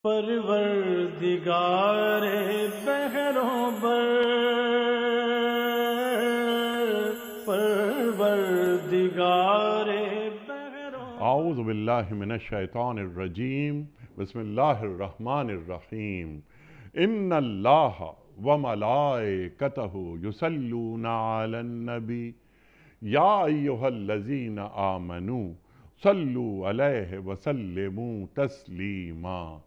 پروردگار بحروں بر، پروردگار بحروں۔ اعوذ باللہ من الشیطان الرجیم، بسم اللہ الرحمن الرحیم۔ ان اللہ وملائکتہ یصلون علی النبی یا ایہا الذین آمنوا صلوا علیہ وسلموا تسلیما۔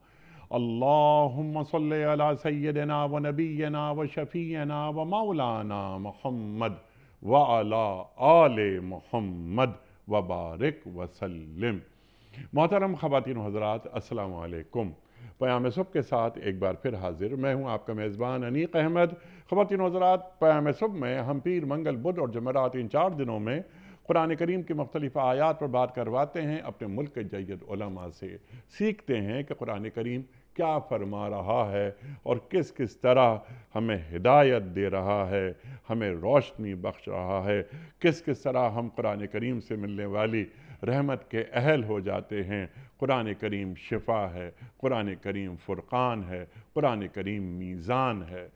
اللہم صل علی سیدنا و نبینا و شفیعنا و مولانا محمد وعلی آل محمد وبارک وسلم۔ محترم خواتین و حضرات، السلام علیکم۔ پیام صبح کے ساتھ ایک بار پھر حاضر میں ہوں آپ کا میزبان انیق احمد۔ خواتین و حضرات، پیام صبح میں ہم پیر، منگل، بدھ اور جمعرات ان 4 دنوں میں قرآن کریم کی مختلف آیات پر بات کرواتے ہیں، اپنے ملک کے جید علماء سے سیکھتے ہیں کہ قرآن کریم کیا فرما رہا ہے اور کس کس طرح ہمیں ہدایت دے رہا ہے، ہمیں روشنی بخش رہا ہے، کس کس طرح ہم قرآن کریم سے ملنے والی رحمت کے اہل ہو جاتے ہیں۔ قرآن کریم شفا ہے، قرآن کریم فرقان ہے، قرآن کریم میزان ہے۔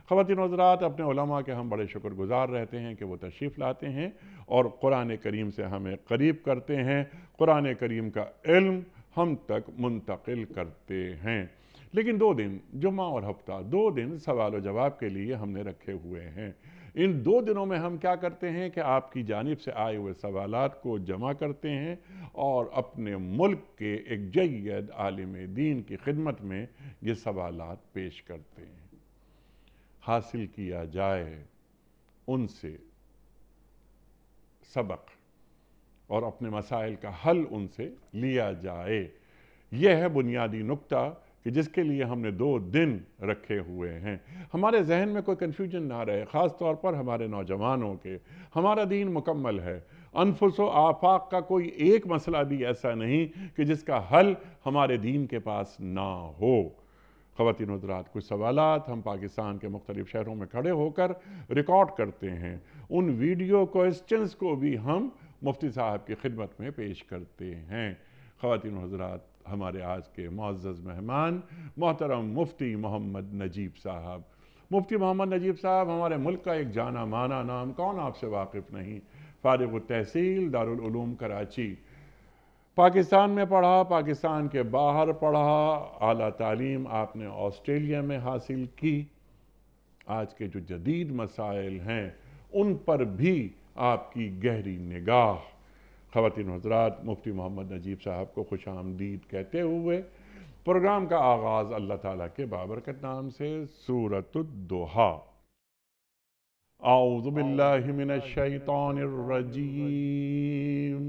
خواتین و حضرات، اپنے علماء کے ہم بڑے شکر گزار رہتے ہیں کہ وہ تشریف لاتے ہیں اور قرآن کریم سے ہمیں قریب کرتے ہیں، قرآن کریم کا علم ہم تک منتقل کرتے ہیں۔ لیکن 2 دن جمعہ اور ہفتہ، 2 دن سوال و جواب کے لیے ہم نے رکھے ہوئے ہیں۔ ان 2 دنوں میں ہم کیا کرتے ہیں کہ آپ کی جانب سے آئے ہوئے سوالات کو جمع کرتے ہیں اور اپنے ملک کے ایک جید عالم دین کی خدمت میں یہ سوالات پیش کرتے ہیں۔ حاصل کیا جائے ان سے سبق اور اپنے مسائل کا حل ان سے لیا جائے، یہ ہے بنیادی نکتہ کہ جس کے لیے ہم نے 2 دن رکھے ہوئے ہیں۔ ہمارے ذہن میں کوئی کنفیوژن نہ رہے، خاص طور پر ہمارے نوجوانوں کے۔ ہمارا دین مکمل ہے، انفس و آفاق کا کوئی ایک مسئلہ بھی ایسا نہیں کہ جس کا حل ہمارے دین کے پاس نہ ہو۔ خواتین و حضرات، کچھ سوالات ہم پاکستان کے مختلف شہروں میں کھڑے ہو کر ریکارڈ کرتے ہیں، ان ویڈیو کوئسچنز کو بھی ہم مفتی صاحب کی خدمت میں پیش کرتے ہیں۔ خواتین و حضرات، ہمارے آج کے معزز مہمان محترم مفتی محمد نجیب صاحب۔ مفتی محمد نجیب صاحب ہمارے ملک کا ایک جانا مانا نام، کون آپ سے واقف نہیں؟ فارغ التحصیل، دارالعلوم کراچی۔ پاکستان میں پڑھا، پاکستان کے باہر پڑھا، اعلیٰ تعلیم آپ نے آسٹریلیا میں حاصل کی۔ آج کے جو جدید مسائل ہیں ان پر بھی آپ کی گہری نگاہ۔ خواتین و حضرات، مفتی محمد نجیب صاحب کو خوش آمدید کہتے ہوئے پروگرام کا آغاز اللہ تعالیٰ کے بابرکت نام سے سورۃ الضحیٰ۔ اعوذ باللہ من الشیطان الرجیم،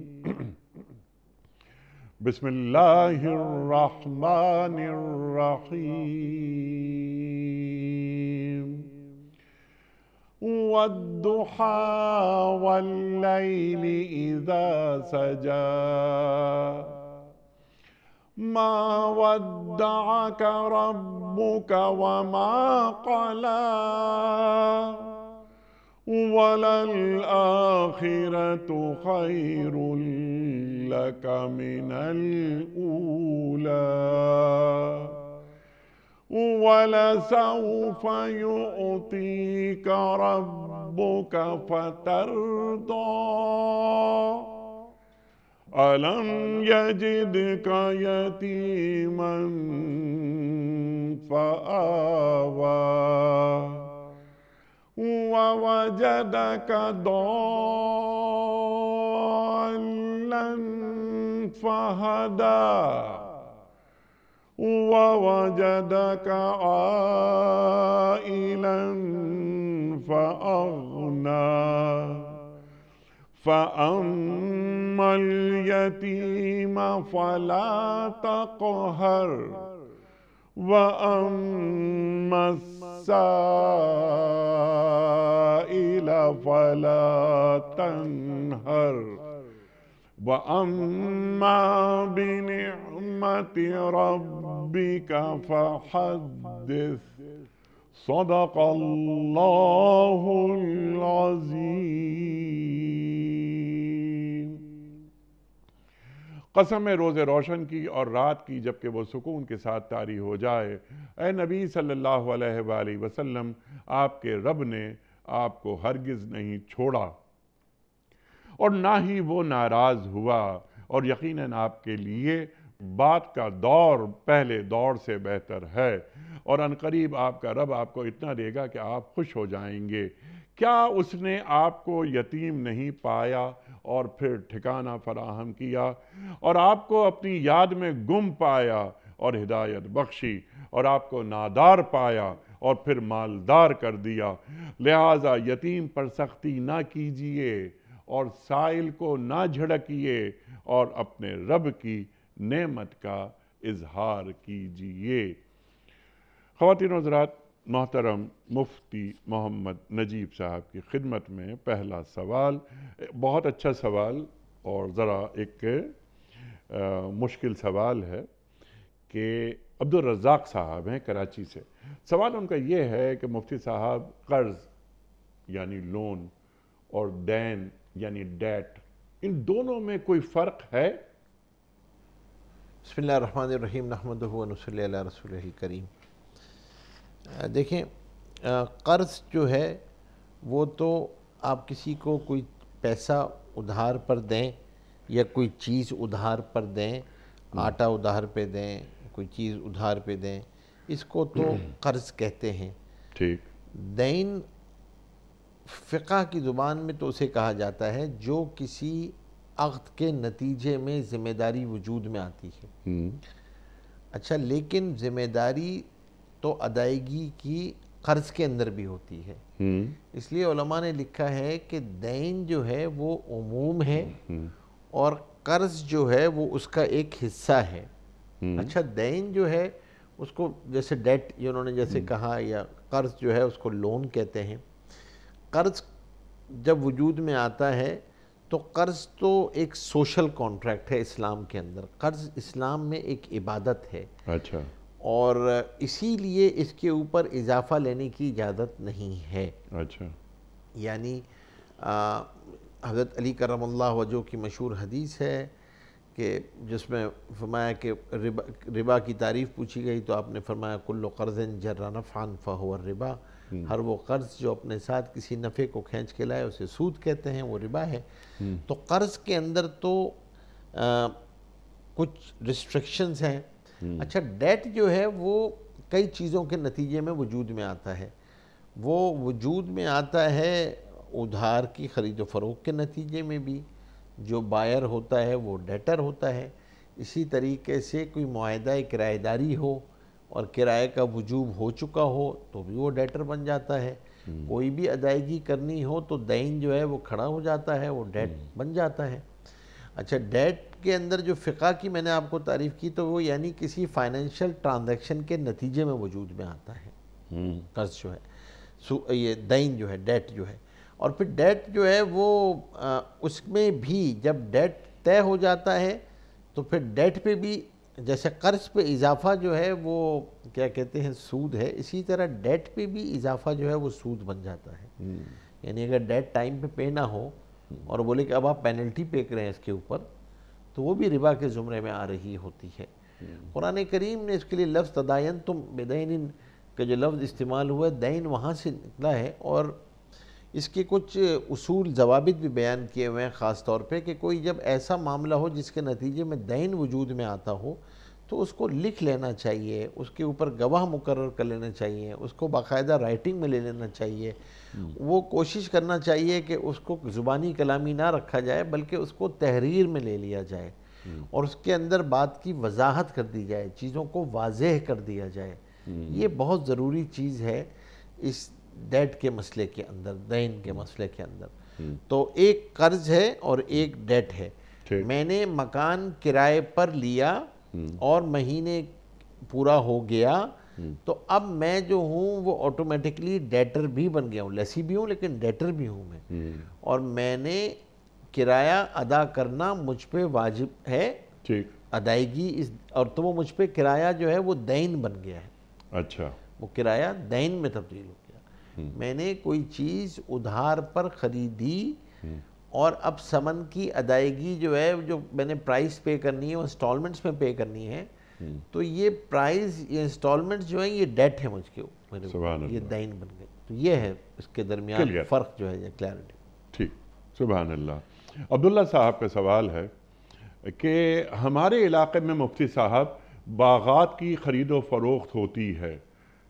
بسم اللہ الرحمن الرحیم۔ والضحى والليل إذا سجى ما ودعك ربك وما قلى وللآخرة خير لك من الأولى وَلَسَوْفَ يُعْطِيكَ رَبُّكَ فَتَرْضَى أَلَمْ يَجِدْكَ يَتِيمًا فَآوَى وَوَجَدَكَ ضَالًّا فَهَدَى وَوَجَدَكَ عَائِلًا فَأَغْنَى فَأَمَّا الْيَتِيمَ فَلَا تَقْهَرْ وَأَمَّا السَّائِلَ فَلَا تَنْهَرْ وَأَمَّا بِنِعْمَةِ رَبِّكَ فَحَدِّثْ۔ صدق اللہ العظیم۔ قسم روز روشن کی اور رات کی جبکہ وہ سکون کے ساتھ طاری ہو جائے، اے نبی صلی اللہ علیہ وآلہ وسلم، آپ کے رب نے آپ کو ہرگز نہیں چھوڑا اور نہ ہی وہ ناراض ہوا، اور یقیناً آپ کے لیے بات کا دور پہلے دور سے بہتر ہے، اور عنقریب آپ کا رب آپ کو اتنا دے گا کہ آپ خوش ہو جائیں گے۔ کیا اس نے آپ کو یتیم نہیں پایا اور پھر ٹھکانہ فراہم کیا، اور آپ کو اپنی یاد میں گم پایا اور ہدایت بخشی، اور آپ کو نادار پایا اور پھر مالدار کر دیا؟ لہٰذا یتیم پر سختی نہ کیجیے اور سائل کو نہ جھڑکیے، اور اپنے رب کی نعمت کا اظہار کیجیے۔ خواتین و حضرات، محترم مفتی محمد نجیب صاحب کی خدمت میں پہلا سوال، بہت اچھا سوال اور ذرا ایک مشکل سوال ہے کہ عبدالرزاق صاحب ہیں کراچی سے۔ سوال ان کا یہ ہے کہ مفتی صاحب، قرض یعنی لون اور دین یعنی ڈیٹ، ان دونوں میں کوئی فرق ہے؟ بسم اللہ الرحمن الرحیم، نحمدہ و نصلی علی رسولہ الکریم۔ دیکھیں، قرض جو ہے وہ تو آپ کسی کو کوئی پیسہ ادھار پر دیں یا کوئی چیز ادھار پر دیں، آٹا ادھار پہ دیں، کوئی چیز ادھار پہ دیں، اس کو تو قرض کہتے ہیں۔ ٹھیک۔ دین فقہ کی زبان میں تو اسے کہا جاتا ہے جو کسی عقد کے نتیجے میں ذمہ داری وجود میں آتی ہے۔ اچھا، لیکن ذمہ داری تو ادائیگی کی قرض کے اندر بھی ہوتی ہے۔ اس لیے علماء نے لکھا ہے کہ دین جو ہے وہ عموم ہے اور قرض جو ہے وہ اس کا ایک حصہ ہے۔ اچھا، دین جو ہے اس کو جیسے ڈیٹ انہوں نے جیسے کہا، یا قرض جو ہے اس کو لون کہتے ہیں۔ قرض جب وجود میں آتا ہے تو قرض تو ایک سوشل کانٹریکٹ ہے اسلام کے اندر۔ قرض اسلام میں ایک عبادت ہے۔ اچھا۔ اور اسی لیے اس کے اوپر اضافہ لینے کی اجازت نہیں ہے۔ اچھا۔ یعنی حضرت علی کرم اللہ وجہ کی مشہور حدیث ہے کہ جس میں فرمایا کہ ربا کی تعریف پوچھی گئی تو آپ نے فرمایا کل قرض جر نفعا فہو الربا، ہر وہ قرض جو اپنے ساتھ کسی نفع کو کھینچ کے لائے اسے سود کہتے ہیں، وہ ربا ہے۔ تو قرض کے اندر تو کچھ ریسٹرکشنز ہیں۔ اچھا، ڈیٹ جو ہے وہ کئی چیزوں کے نتیجے میں وجود میں آتا ہے۔ وہ وجود میں آتا ہے ادھار کی خرید و فروخت کے نتیجے میں بھی، جو بائر ہوتا ہے وہ ڈیٹر ہوتا ہے۔ اسی طریقے سے کوئی معاہدہ کرایہ داری ہو اور کرائے کا وجوب ہو چکا ہو تو بھی وہ ڈیٹر بن جاتا ہے۔ کوئی بھی ادائیگی کرنی ہو تو دین جو ہے وہ کھڑا ہو جاتا ہے، وہ ڈیٹ بن جاتا ہے۔ اچھا، ڈیٹ کے اندر جو فقہ کی میں نے آپ کو تعریف کی تو وہ یعنی کسی فائنینشیل ٹرانزیکشن کے نتیجے میں وجود میں آتا ہے قرض جو ہے، یہ دین جو ہے، ڈیٹ جو ہے۔ اور پھر ڈیٹ جو ہے وہ اس میں بھی جب ڈیٹ طے ہو جاتا ہے تو پھر ڈیٹ پہ بھی جیسے قرض پہ اضافہ جو ہے وہ کیا کہتے ہیں سود ہے، اسی طرح ڈیٹ پہ بھی اضافہ جو ہے وہ سود بن جاتا ہے۔ یعنی اگر ڈیٹ ٹائم پہ پے نہ ہو اور بولے کہ اب آپ پینلٹی پے کریں اس کے اوپر، تو وہ بھی ربا کے زمرے میں آ رہی ہوتی ہے۔ قرآن کریم نے اس کے لیے لفظ تداینتم بدین کا جو لفظ استعمال ہوا ہے، دین وہاں سے نکلا ہے، اور اس کے کچھ اصول ضوابط بھی بیان کیے ہوئے ہیں، خاص طور پہ کہ کوئی جب ایسا معاملہ ہو جس کے نتیجے میں دین وجود میں آتا ہو تو اس کو لکھ لینا چاہیے، اس کے اوپر گواہ مقرر کر لینا چاہیے، اس کو باقاعدہ رائٹنگ میں لے لینا چاہیے۔ وہ کوشش کرنا چاہیے کہ اس کو زبانی کلامی نہ رکھا جائے بلکہ اس کو تحریر میں لے لیا جائے اور اس کے اندر بات کی وضاحت کر دی جائے، چیزوں کو واضح کر دیا جائے۔ یہ بہت ضروری چیز ہے اس ڈیٹ کے مسئلے کے اندر، دین کے مسئلے کے اندر۔ تو ایک قرض ہے اور ایک ڈیٹ ہے۔ میں نے مکان کرائے پر لیا اور مہینے پورا ہو گیا تو اب میں جو ہوں وہ آٹومیٹکلی ڈیٹر بھی بن گیا ہوں، لیسی بھی ہوں لیکن ڈیٹر بھی ہوں میں، اور میں نے کرایہ ادا کرنا مجھ پہ واجب ہے، ادائیگی اور تو وہ مجھ پہ کرایہ جو ہے وہ دین بن گیا ہے۔ اچھا، وہ کرایہ دین میں تبدیل ہو گیا۔ میں نے کوئی چیز ادھار پر خریدی اور اب سمن کی ادائیگی جو ہے جو میں نے پرائز پے کرنی ہے وہ انسٹالمنٹس میں پے کرنی ہے، تو یہ پرائز یہ انسٹالمنٹس جو ہیں یہ ڈیٹ ہے مجھ کے اوپر، یہ دین بن گئے. تو یہ ہے اس کے درمیان فرق جو ہے یہ کلیئرٹی. ٹھیک، سبحان اللہ. عبداللہ صاحب کا سوال ہے کہ ہمارے علاقے میں مفتی صاحب باغات کی خرید و فروخت ہوتی ہے،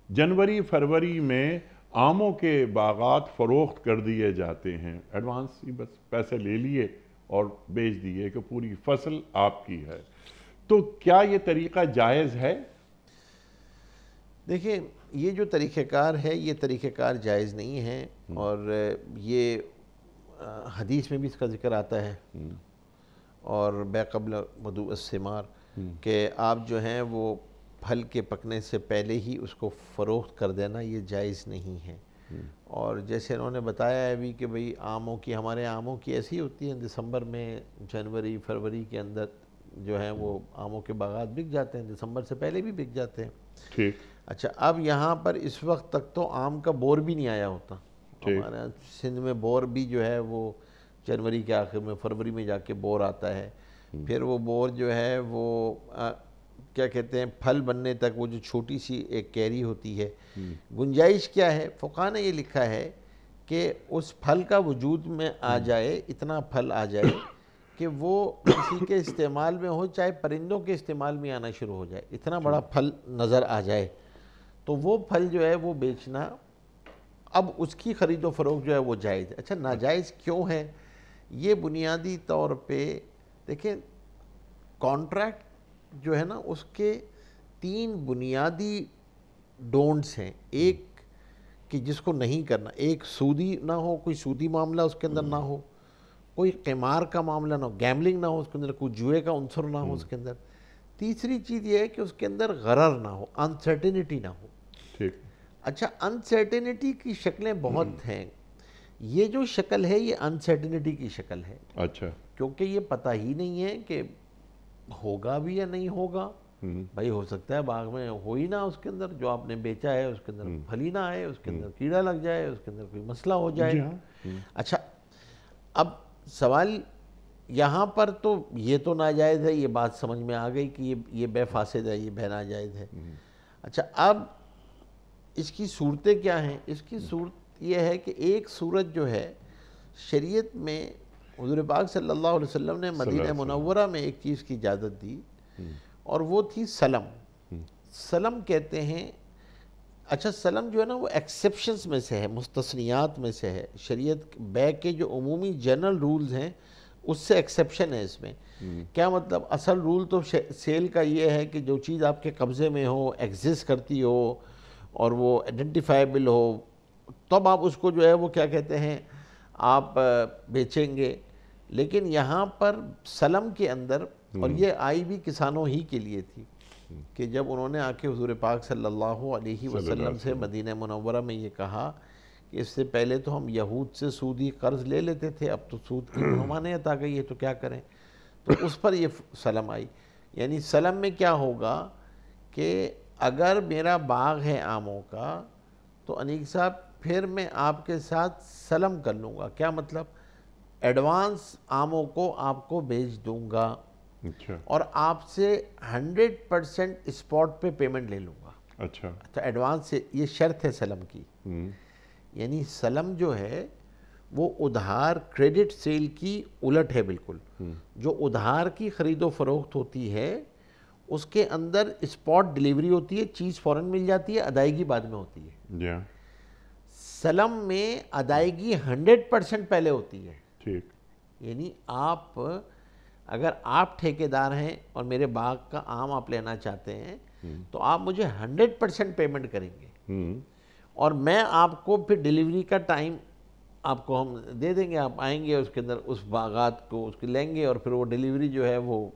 جنوری فروری میں آموں کے باغات فروخت کر دیے جاتے ہیں، ایڈوانس ہی بس پیسے لے لیے اور بیچ دیے کہ پوری فصل آپ کی ہے، تو کیا یہ طریقہ جائز ہے؟ دیکھیں یہ جو طریقہ کار ہے یہ طریقہ کار جائز نہیں ہے، اور یہ حدیث میں بھی اس کا ذکر آتا ہے، اور بے قبل بدوء الثمار کہ آپ جو ہیں وہ پھل کے پکنے سے پہلے ہی اس کو فروخت کر دینا یہ جائز نہیں ہے. اور جیسے انہوں نے بتایا ہے بھی کہ بھئی آموں کی ہمارے آموں کی ایسی ہوتی ہیں دسمبر میں جنوری فروری کے اندر جو ہیں وہ آموں کے باغات بک جاتے ہیں، دسمبر سے پہلے بھی بک جاتے ہیں. ٹھیک. اچھا اب یہاں پر اس وقت تک تو آم کا بور بھی نہیں آیا ہوتا، ہمارے سندھ میں بور بھی جو ہے وہ جنوری کے آخر میں فروری میں جا کے بور آتا ہے. پھر وہ بور جو ہے وہ کیا کہتے ہیں پھل بننے تک وہ جو چھوٹی سی ایک کیری ہوتی ہے، گنجائش کیا ہے فقہاء نے یہ لکھا ہے کہ اس پھل کا وجود میں آ جائے، اتنا پھل آ جائے کہ وہ کسی کے استعمال میں ہو، چاہے پرندوں کے استعمال میں آنا شروع ہو جائے، اتنا بڑا پھل نظر آ جائے تو وہ پھل جو ہے وہ بیچنا، اب اس کی خرید و فروخت جو ہے وہ جائز ہے. اچھا ناجائز کیوں ہے؟ یہ بنیادی طور پہ دیکھیں کانٹریکٹ جو ہے نا اس کے 3 بنیادی ڈونٹس ہیں. ایک کہ جس کو نہیں کرنا، ایک سودی نہ ہو، کوئی سودی معاملہ اس کے اندر نہ ہو، کوئی قمار کا معاملہ نہ ہو، گیملنگ نہ ہو اس کے اندر، کوئی جوئے کا عنصر نہ ہو اس کے اندر. تیسری چیز یہ ہے کہ اس کے اندر غرر نہ ہو، انسرٹینٹی نہ ہو. ٹھیک. اچھا انسرٹینٹی کی شکلیں بہت ہیں، یہ جو شکل ہے یہ انسرٹینٹی کی شکل ہے. اچھا. کیونکہ یہ پتہ ہی نہیں ہے کہ ہوگا بھی یا نہیں ہوگا. بھائی ہو سکتا ہے باغ میں ہو ہی نہ اس کے اندر جو آپ نے بیچا ہے اس کے اندر پھل ہی نہ آئے، اس کے اندر کیڑا لگ جائے، اس کے اندر کوئی مسئلہ ہو جائے. اچھا اب سوال یہاں پر تو یہ تو ناجائز ہے، یہ بات سمجھ میں آ گئی کہ یہ بے فاسد ہے، یہ بے ناجائز ہے. اچھا اب اس کی صورتیں کیا ہیں؟ اس کی صورت یہ ہے کہ ایک صورت جو ہے شریعت میں حضور پاک صلی اللہ علیہ وسلم نے مدینہ منورہ میں ایک چیز کی اجازت دی، اور وہ تھی سلم. سلم کہتے ہیں. اچھا سلم جو ہے نا وہ ایکسیپشنز میں سے ہے، مستثنیات میں سے ہے. شریعت بے کے جو عمومی جنرل رولز ہیں اس سے ایکسیپشن ہے اس میں. کیا مطلب؟ اصل رول تو سیل کا یہ ہے کہ جو چیز آپ کے قبضے میں ہو، ایگزسٹ کرتی ہو اور وہ آئیڈینٹیفائیبل ہو، تب آپ اس کو جو ہے وہ کیا کہتے ہیں آپ بیچیں گے. لیکن یہاں پر سلم کے اندر، اور یہ آئی بھی کسانوں ہی کے لیے تھی کہ جب انہوں نے آ کے حضور پاک صلی اللہ علیہ وسلم سے مدینہ منورہ میں یہ کہا کہ اس سے پہلے تو ہم یہود سے سودی قرض لے لیتے تھے، اب تو سود کی ممانعت آ گئی ہے تو کیا کریں، تو اس پر یہ سلم آئی. یعنی سلم میں کیا ہوگا کہ اگر میرا باغ ہے آموں کا تو انیق صاحب پھر میں آپ کے ساتھ سلم کر لوں گا. کیا مطلب؟ ایڈوانس آموں کو آپ کو بیچ دوں گا اور آپ سے 100% اسپاٹ پہ پیمنٹ لے لوں گا. اچھا. تو ایڈوانس سے یہ شرط ہے سلم کی. یعنی سلم جو ہے وہ ادھار کریڈٹ سیل کی الٹ ہے بالکل. جو ادھار کی خرید و فروخت ہوتی ہے اس کے اندر اسپاٹ ڈیلیوری ہوتی ہے، چیز فوراً مل جاتی ہے، ادائیگی بعد میں ہوتی ہے. سلم میں ادائیگی 100% پہلے ہوتی ہے. ٹھیک. یعنی اگر آپ ٹھیکیدار ہیں اور میرے باغ کا آم آپ لینا چاہتے ہیں تو آپ مجھے 100% پیمنٹ کریں گے، اور میں آپ کو پھر ڈیلیوری کا ٹائم آپ کو ہم دے دیں گے. آپ آئیں گے اس کے اندر اس باغات کو اس کے لیں گے، اور پھر وہ ڈیلیوری جو ہے وہ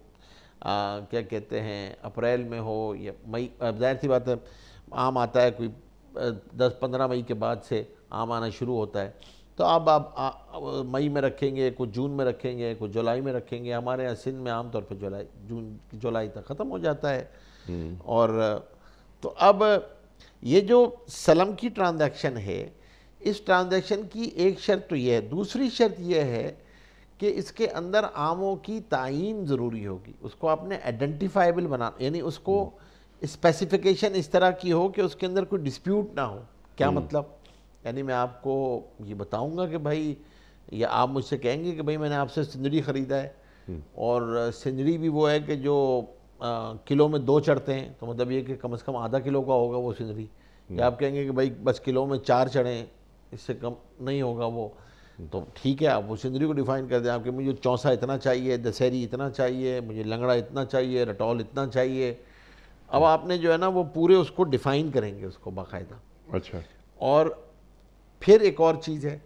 کیا کہتے ہیں اپریل میں ہو یا مئی. ظاہر سی بات ہے آم آتا ہے کوئی 10-15 مئی کے بعد سے آم آنا شروع ہوتا ہے، تو آپ مئی میں رکھیں گے، کچھ جون میں رکھیں گے، کچھ جولائی میں رکھیں گے. ہمارے یہاں سندھ میں عام طور پہ جولائی تک ختم ہو جاتا ہے. اور تو اب یہ جو سلم کی ٹرانزیکشن ہے، اس ٹرانزیکشن کی ایک شرط تو یہ ہے. دوسری شرط یہ ہے کہ اس کے اندر آموں کی تعین ضروری ہوگی، اس کو آپ نے آئیڈینٹیفائیبل بنانا، یعنی اس کو اسپیسیفیکیشن اس طرح کی ہو کہ اس کے اندر کوئی ڈسپیوٹ نہ ہو۔ کیا مطلب؟ یعنی میں آپ کو یہ بتاؤں گا کہ بھائی، یا آپ مجھ سے کہیں گے کہ بھائی میں نے آپ سے سنجری خریدا ہے، اور سنجری بھی وہ ہے کہ جو کلو میں 2 چڑھتے ہیں، تو مطلب یہ کہ کم از کم آدھا کلو کا ہوگا وہ سنجری، یا آپ کہیں گے کہ بھائی بس کلو میں 4 چڑھیں، اس سے کم نہیں ہوگا وہ، تو ٹھیک ہے، آپ وہ سنجری کو ڈیفائن کر دیں، آپ کہ مجھے چونسا اتنا چاہیے، دسہری اتنا چاہیے، مجھے لنگڑا اتنا چاہیے، رٹول اتنا چاہیے۔ اب آپ نے جو ہے نا وہ پورے اس کو ڈیفائن کریں گے، اس کو باقاعدہ۔ اچھا، اور پھر ایک اور چیز ہے،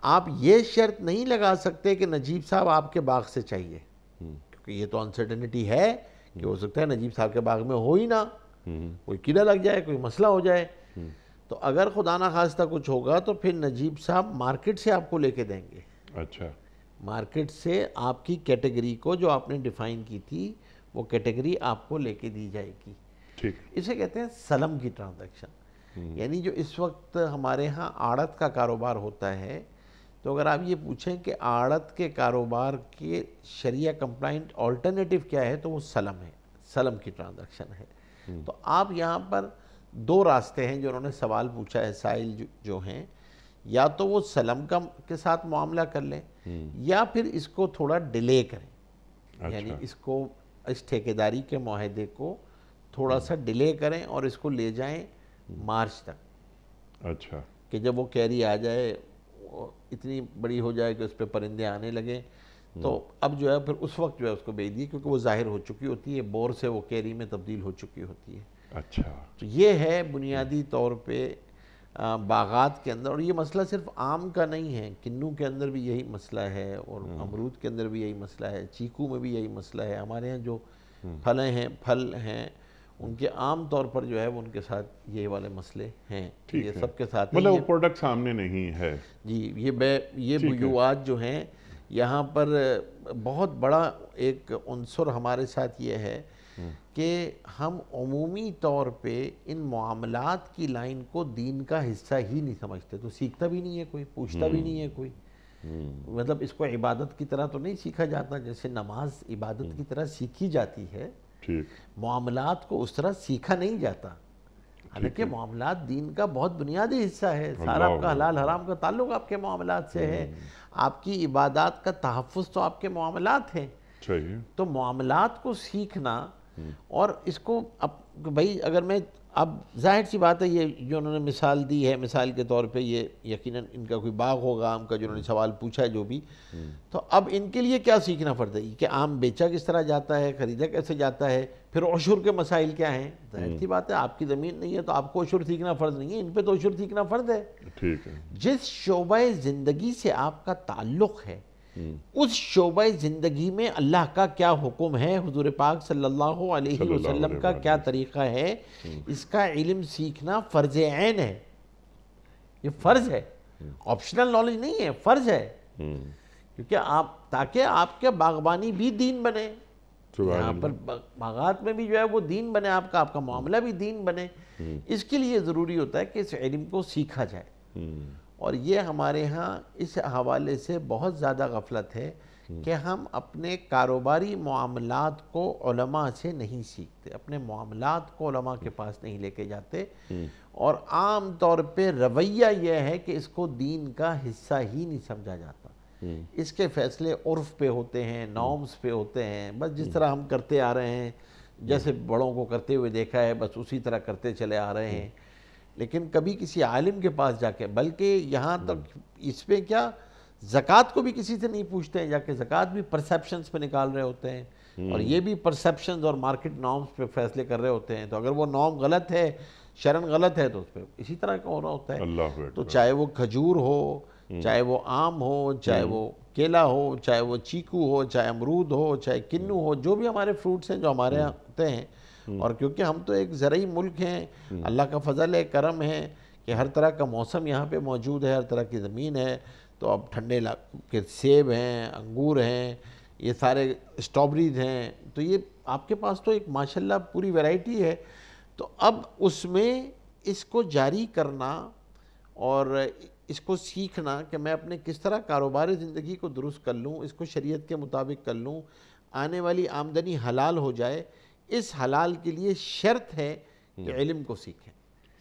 آپ یہ شرط نہیں لگا سکتے کہ نجیب صاحب آپ کے باغ سے چاہیے، کیونکہ یہ تو انسرٹنٹی ہے کہ ہو سکتا ہے نجیب صاحب کے باغ میں ہو ہی نہ، کوئی کیڑا لگ جائے، کوئی مسئلہ ہو جائے۔ تو اگر خدا نخواستہ کچھ ہوگا تو پھر نجیب صاحب مارکیٹ سے آپ کو لے کے دیں گے۔ اچھا، مارکیٹ سے آپ کی کیٹیگری کو جو آپ نے ڈیفائن کی تھی، وہ کیٹیگری آپ کو لے کے دی جائے گی۔ ٹھیک، اسے کہتے ہیں سلم کی ٹرانزیکشن۔ یعنی جو اس وقت ہمارے ہاں آڑت کا کاروبار ہوتا ہے، تو اگر آپ یہ پوچھیں کہ آڑت کے کاروبار کے شریعہ کمپلائنٹ آلٹرنیٹیو کیا ہے، تو وہ سلم ہے، سلم کی ٹرانزیکشن ہے۔ تو آپ یہاں پر 2 راستے ہیں جو انہوں نے سوال پوچھا ہے سائل جو ہیں، یا تو وہ سلم کے ساتھ معاملہ کر لیں، یا پھر اس کو تھوڑا ڈیلے کریں، یعنی اس کو، اس ٹھیکیداری کے معاہدے کو تھوڑا سا ڈیلے کریں اور اس کو لے جائیں مارچ تک۔ اچھا، کہ جب وہ کیری آ جائے، اتنی بڑی ہو جائے کہ اس پہ پرندے آنے لگیں، تو اب جو ہے پھر اس وقت جو ہے اس کو بیچ دیے، کیونکہ وہ ظاہر ہو چکی ہوتی ہے، بور سے وہ کیری میں تبدیل ہو چکی ہوتی ہے۔ اچھا، تو یہ ہے بنیادی طور پہ باغات کے اندر، اور یہ مسئلہ صرف آم کا نہیں ہے، کنو کے اندر بھی یہی مسئلہ ہے، اور امرود کے اندر بھی یہی مسئلہ ہے، چیکو میں بھی یہی مسئلہ ہے۔ ہمارے ہاں جو پھل ہیں ان کے عام طور پر جو ہے وہ ان کے ساتھ یہ والے مسئلے ہیں، یہ سب کے ساتھ ہیں۔ مطلب وہ پروڈکٹ سامنے نہیں ہے۔ جی، یہ بیوعات جو ہیں، یہاں پر بہت بڑا ایک عنصر ہمارے ساتھ یہ ہے کہ ہم عمومی طور پہ ان معاملات کی لائن کو دین کا حصہ ہی نہیں سمجھتے، تو سیکھتا بھی نہیں ہے کوئی، پوچھتا بھی نہیں ہے کوئی۔ مطلب اس کو عبادت کی طرح تو نہیں سیکھا جاتا، جیسے نماز عبادت کی طرح سیکھی جاتی ہے، معاملات کو اس طرح سیکھا نہیں جاتا۔ حالانکہ معاملات دین کا بہت بنیادی حصہ ہے، سارا آپ کا حلال حرام کا تعلق آپ کے معاملات سے ہے، آپ کی عبادات کا تحفظ تو آپ کے معاملات ہیں۔ تو معاملات کو سیکھنا، اور اس کو اب بھائی اگر میں، اب ظاہر سی بات ہے، یہ جو انہوں نے مثال دی ہے، مثال کے طور پہ یہ یقیناً ان کا کوئی باغ ہوگا آم کا، جو انہوں نے سوال پوچھا ہے جو بھی، تو اب ان کے لیے کیا سیکھنا فرض ہے کہ آم بیچا کس طرح جاتا ہے، خریدا کیسے جاتا ہے، پھر عشر کے مسائل کیا ہیں۔ ظاہر سی بات ہے، آپ کی زمین نہیں ہے تو آپ کو عشر سیکھنا فرض نہیں ہے، ان پہ تو عشر سیکھنا فرض ہے۔ جس شعبہ زندگی سے آپ کا تعلق ہے، اس شعبہ زندگی میں اللہ کا کیا حکم ہے، حضور پاک صلی اللہ علیہ وسلم کا کیا طریقہ ہے، اس کا علم سیکھنا فرض عین ہے۔ یہ فرض ہے، آپشنل نالج نہیں ہے، فرض ہے۔ کیونکہ تاکہ آپ کے باغبانی بھی دین بنے، یہاں پر باغات میں بھی جو ہے وہ دین بنے، آپ کا معاملہ بھی دین بنے، اس کے لیے ضروری ہوتا ہے کہ اس علم کو سیکھا جائے۔ اور یہ ہمارے ہاں اس حوالے سے بہت زیادہ غفلت ہے کہ ہم اپنے کاروباری معاملات کو علماء سے نہیں سیکھتے، اپنے معاملات کو علماء کے پاس نہیں لے کے جاتے، اور عام طور پہ رویہ یہ ہے کہ اس کو دین کا حصہ ہی نہیں سمجھا جاتا۔ اس کے فیصلے عرف پہ ہوتے ہیں، نارمز پہ ہوتے ہیں، بس جس طرح ہم کرتے آ رہے ہیں، جیسے بڑوں کو کرتے ہوئے دیکھا ہے، بس اسی طرح کرتے چلے آ رہے ہیں۔ لیکن کبھی کسی عالم کے پاس جا کے، بلکہ یہاں تک اس پہ کیا، زکوٰۃ کو بھی کسی سے نہیں پوچھتے ہیں جا کے، زکوٰۃ بھی پرسیپشنز پہ نکال رہے ہوتے ہیں، اور یہ بھی پرسیپشنز اور مارکیٹ نارمز پہ فیصلے کر رہے ہوتے ہیں۔ تو اگر وہ نارم غلط ہے، شرعن غلط ہے، تو اس پہ اسی طرح کا ہو رہا ہوتا ہے۔ تو چاہے وہ کھجور ہو، چاہے وہ آم ہو، چاہے وہ کیلا ہو، چاہے وہ چیکو ہو، چاہے امرود ہو، چاہے کنو ہو، جو بھی ہمارے فروٹس ہیں جو ہمارے یہاں ہوتے ہیں، اور کیونکہ ہم تو ایک زرعی ملک ہیں، اللہ کا فضل ہے، کرم ہے کہ ہر طرح کا موسم یہاں پہ موجود ہے، ہر طرح کی زمین ہے۔ تو اب ٹھنڈے علاقے سیب ہیں، انگور ہیں، یہ سارے اسٹرابریز ہیں، تو یہ آپ کے پاس تو ایک ماشاءاللہ پوری ویرائٹی ہے۔ تو اب اس میں اس کو جاری کرنا اور اس کو سیکھنا کہ میں اپنے کس طرح کاروباری زندگی کو درست کر لوں، اس کو شریعت کے مطابق کر لوں، آنے والی آمدنی حلال ہو جائے، اس حلال کے لیے شرط ہے کہ علم کو سیکھیں۔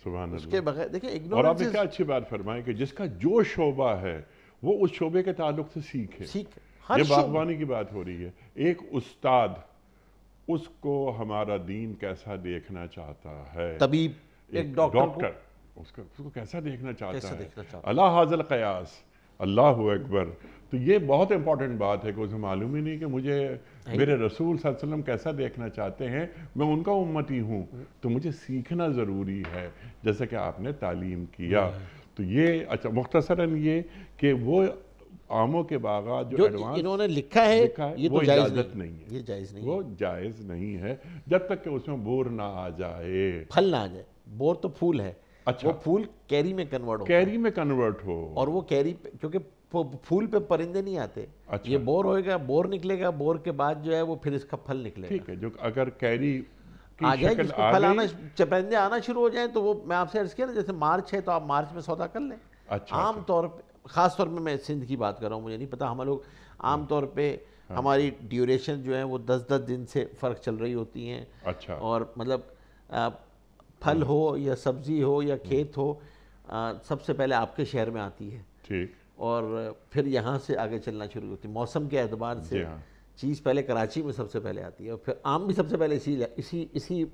سبحان اس اللہ۔ کے بغیر دیکھیں اور آپ نے اگنورنس کیا اچھی بات فرمائی کہ جس کا جو شعبہ ہے وہ اس شعبے کے تعلق سے سیکھے۔ سیکھ ہر یہ شعبہ، باغبانی کی بات ہو رہی ہے۔ ایک استاد، اس کو ہمارا دین کیسا دیکھنا چاہتا ہے، طبیب، ایک ڈاکٹر کو اس کو کیسا دیکھنا چاہتا کیسا ہے، دیکھنا چاہتا اللہ حاضل قیاس، اللہ اکبر۔ تو یہ بہت امپورٹنٹ بات ہے کہ اسے معلوم ہی نہیں کہ مجھے میرے رسول صلی اللہ علیہ وسلم کیسا دیکھنا چاہتے ہیں، میں ان کا امتی ہوں، تو مجھے سیکھنا ضروری ہے، جیسا کہ آپ نے تعلیم کیا۔ تو یہ اچھا مختصراً یہ کہ وہ آموں کے باغات جو ایڈوانس انہوں نے لکھا ہے یہ تو وہ جائز اجازت نہیں ہے، یہ جائز نہیں، وہ جائز نہیں ہے جب تک کہ اس میں بور نہ آ جائے، پھل نہ آ جائے۔ بور تو پھول ہے، اچھا وہ پھول کیری میں کنورٹ ہو، کیری میں کنورٹ ہو، اور وہ کیری کیونکہ پھول پہ پرندے نہیں آتے، اچھا یہ بور ہوئے گا، بور نکلے گا، بور کے بعد جو ہے وہ پھر اس کا پھل نکلے گا، ٹھیک ہے۔ جو اگر کیری آ کی جائے شکل جس کو آ پھل آنا، گئی، پرندے آنا شروع ہو جائیں تو وہ میں آپ سے عرض کیا نا جیسے مارچ ہے تو آپ مارچ میں سودا کر لیں۔ اچھا عام طور پہ خاص طور پہ میں سندھ کی بات کر رہا ہوں، مجھے نہیں پتا، ہم لوگ عام طور پہ ہماری ڈیوریشن جو ہے وہ 10 دن سے فرق چل رہی ہوتی ہیں، اچھا اور مطلب پھل ہو یا سبزی ہو یا کھیت ہو، سب سے پہلے آپ کے شہر میں آتی ہے، ٹھیک، اور پھر یہاں سے آگے چلنا شروع ہوتی ہے موسم کے اعتبار سے۔ جی ہاں، چیز پہلے کراچی میں سب سے پہلے آتی ہے، اور پھر آم بھی سب سے پہلے اسی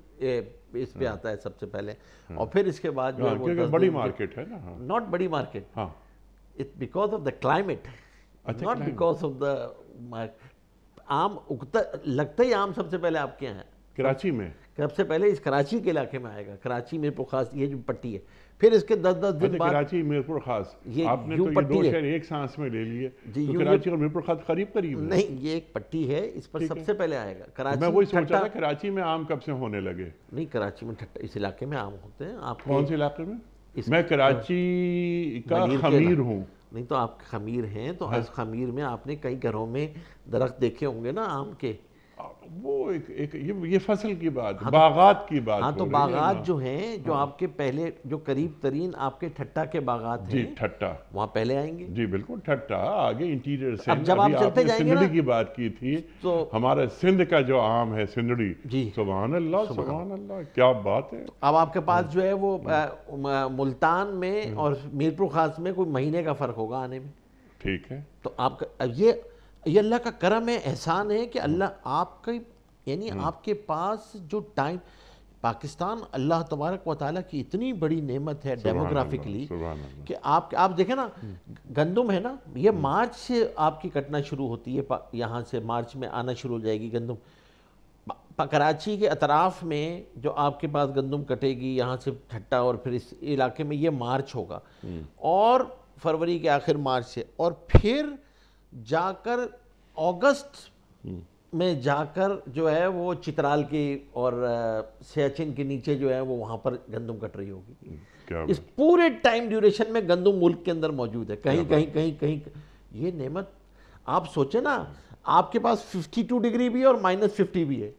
اس پہ آتا ہے سب سے پہلے، اور پھر اس کے بعد جو ہے وہ کیونکہ بڑی مارکیٹ ہے نا، ہاں ناٹ بڑی مارکیٹ، ہاں، it because of the climate, not because of the آم اگتا لگتا ہی آم سب سے پہلے آپ کے یہاں ہے، کراچی میں، سب سے پہلے اس کراچی کے علاقے میں آئے گا، کراچی میرپور خاص یہ جو پٹی ہے، پھر اس کے 10 دن بعد کراچی میرپور خاص، یہ آپ نے یوں تو یہ پٹی دو ہے، شہر ایک سانس میں لے لیے، جی، تو یوں کراچی اور میرپور خاص قریب قریب ہیں۔ نہیں یہ ایک پٹی ہے، اس پر سب سے پہلے آئے گا کراچی۔ میں وہی سوچا ٹھٹا تھا کراچی میں آم کب سے ہونے لگے، نہیں، کراچی میں ٹھٹا اس علاقے میں آم ہوتے ہیں، آپ کون سے علاقے میں؟ میں کراچی کا خمیر ہوں۔ نہیں تو آپ خمیر ہیں، تو اس خمیر میں آپ نے کئی گھروں میں درخت دیکھے ہوں گے نا آم کے، وہ ایک یہ فصل کی بات، باغات کی بات ہاں تو ہو رہی ہے نا۔ باغات جو ہیں جو آپ کے پہلے جو قریب ترین آپ کے ٹھٹا کے باغات جی ہیں ٹھٹا، وہاں پہلے آئیں گے۔ جی بالکل ٹھٹا، آگے انٹیریئر سے اب جب آپ چلتے جائیں گے نا سندھڑی کی بات کی تھی، تو ہمارا سندھ کا جو آم ہے سندھڑی، جی سبحان اللہ سبحان اللہ، کیا بات ہے۔ اب آپ کے پاس جو ہے وہ ملتان میں اور میرپور خاص میں کوئی مہینے کا فرق ہوگا آنے میں، ٹھیک ہے، تو آپ کا یہ اللہ کا کرم ہے، احسان ہے کہ اللہ آپ کا یعنی آپ کے پاس جو ٹائم، پاکستان اللہ تبارک و تعالیٰ کی اتنی بڑی نعمت ہے ڈیموگرافکلی کہ آپ دیکھیں نا گندم ہے نا، یہ مارچ سے آپ کی کٹنا شروع ہوتی ہے، یہاں سے مارچ میں آنا شروع ہو جائے گی گندم۔ کراچی کے اطراف میں جو آپ کے پاس گندم کٹے گی یہاں سے ٹھٹا، اور پھر اس علاقے میں یہ مارچ ہوگا، اور فروری کے آخر مارچ سے، اور پھر جا کر اگست میں جا کر جو ہے وہ چترال کی اور سیاچن کے نیچے جو ہے وہ وہاں پر گندم کٹ رہی ہوگی۔ اس پورے ٹائم ڈیوریشن میں گندم ملک کے اندر موجود ہے، کہیں کہیں کہیں کہیں یہ نعمت آپ سوچیں نا، آپ کے پاس 52 ڈگری بھی ہے اور -50 بھی ہے،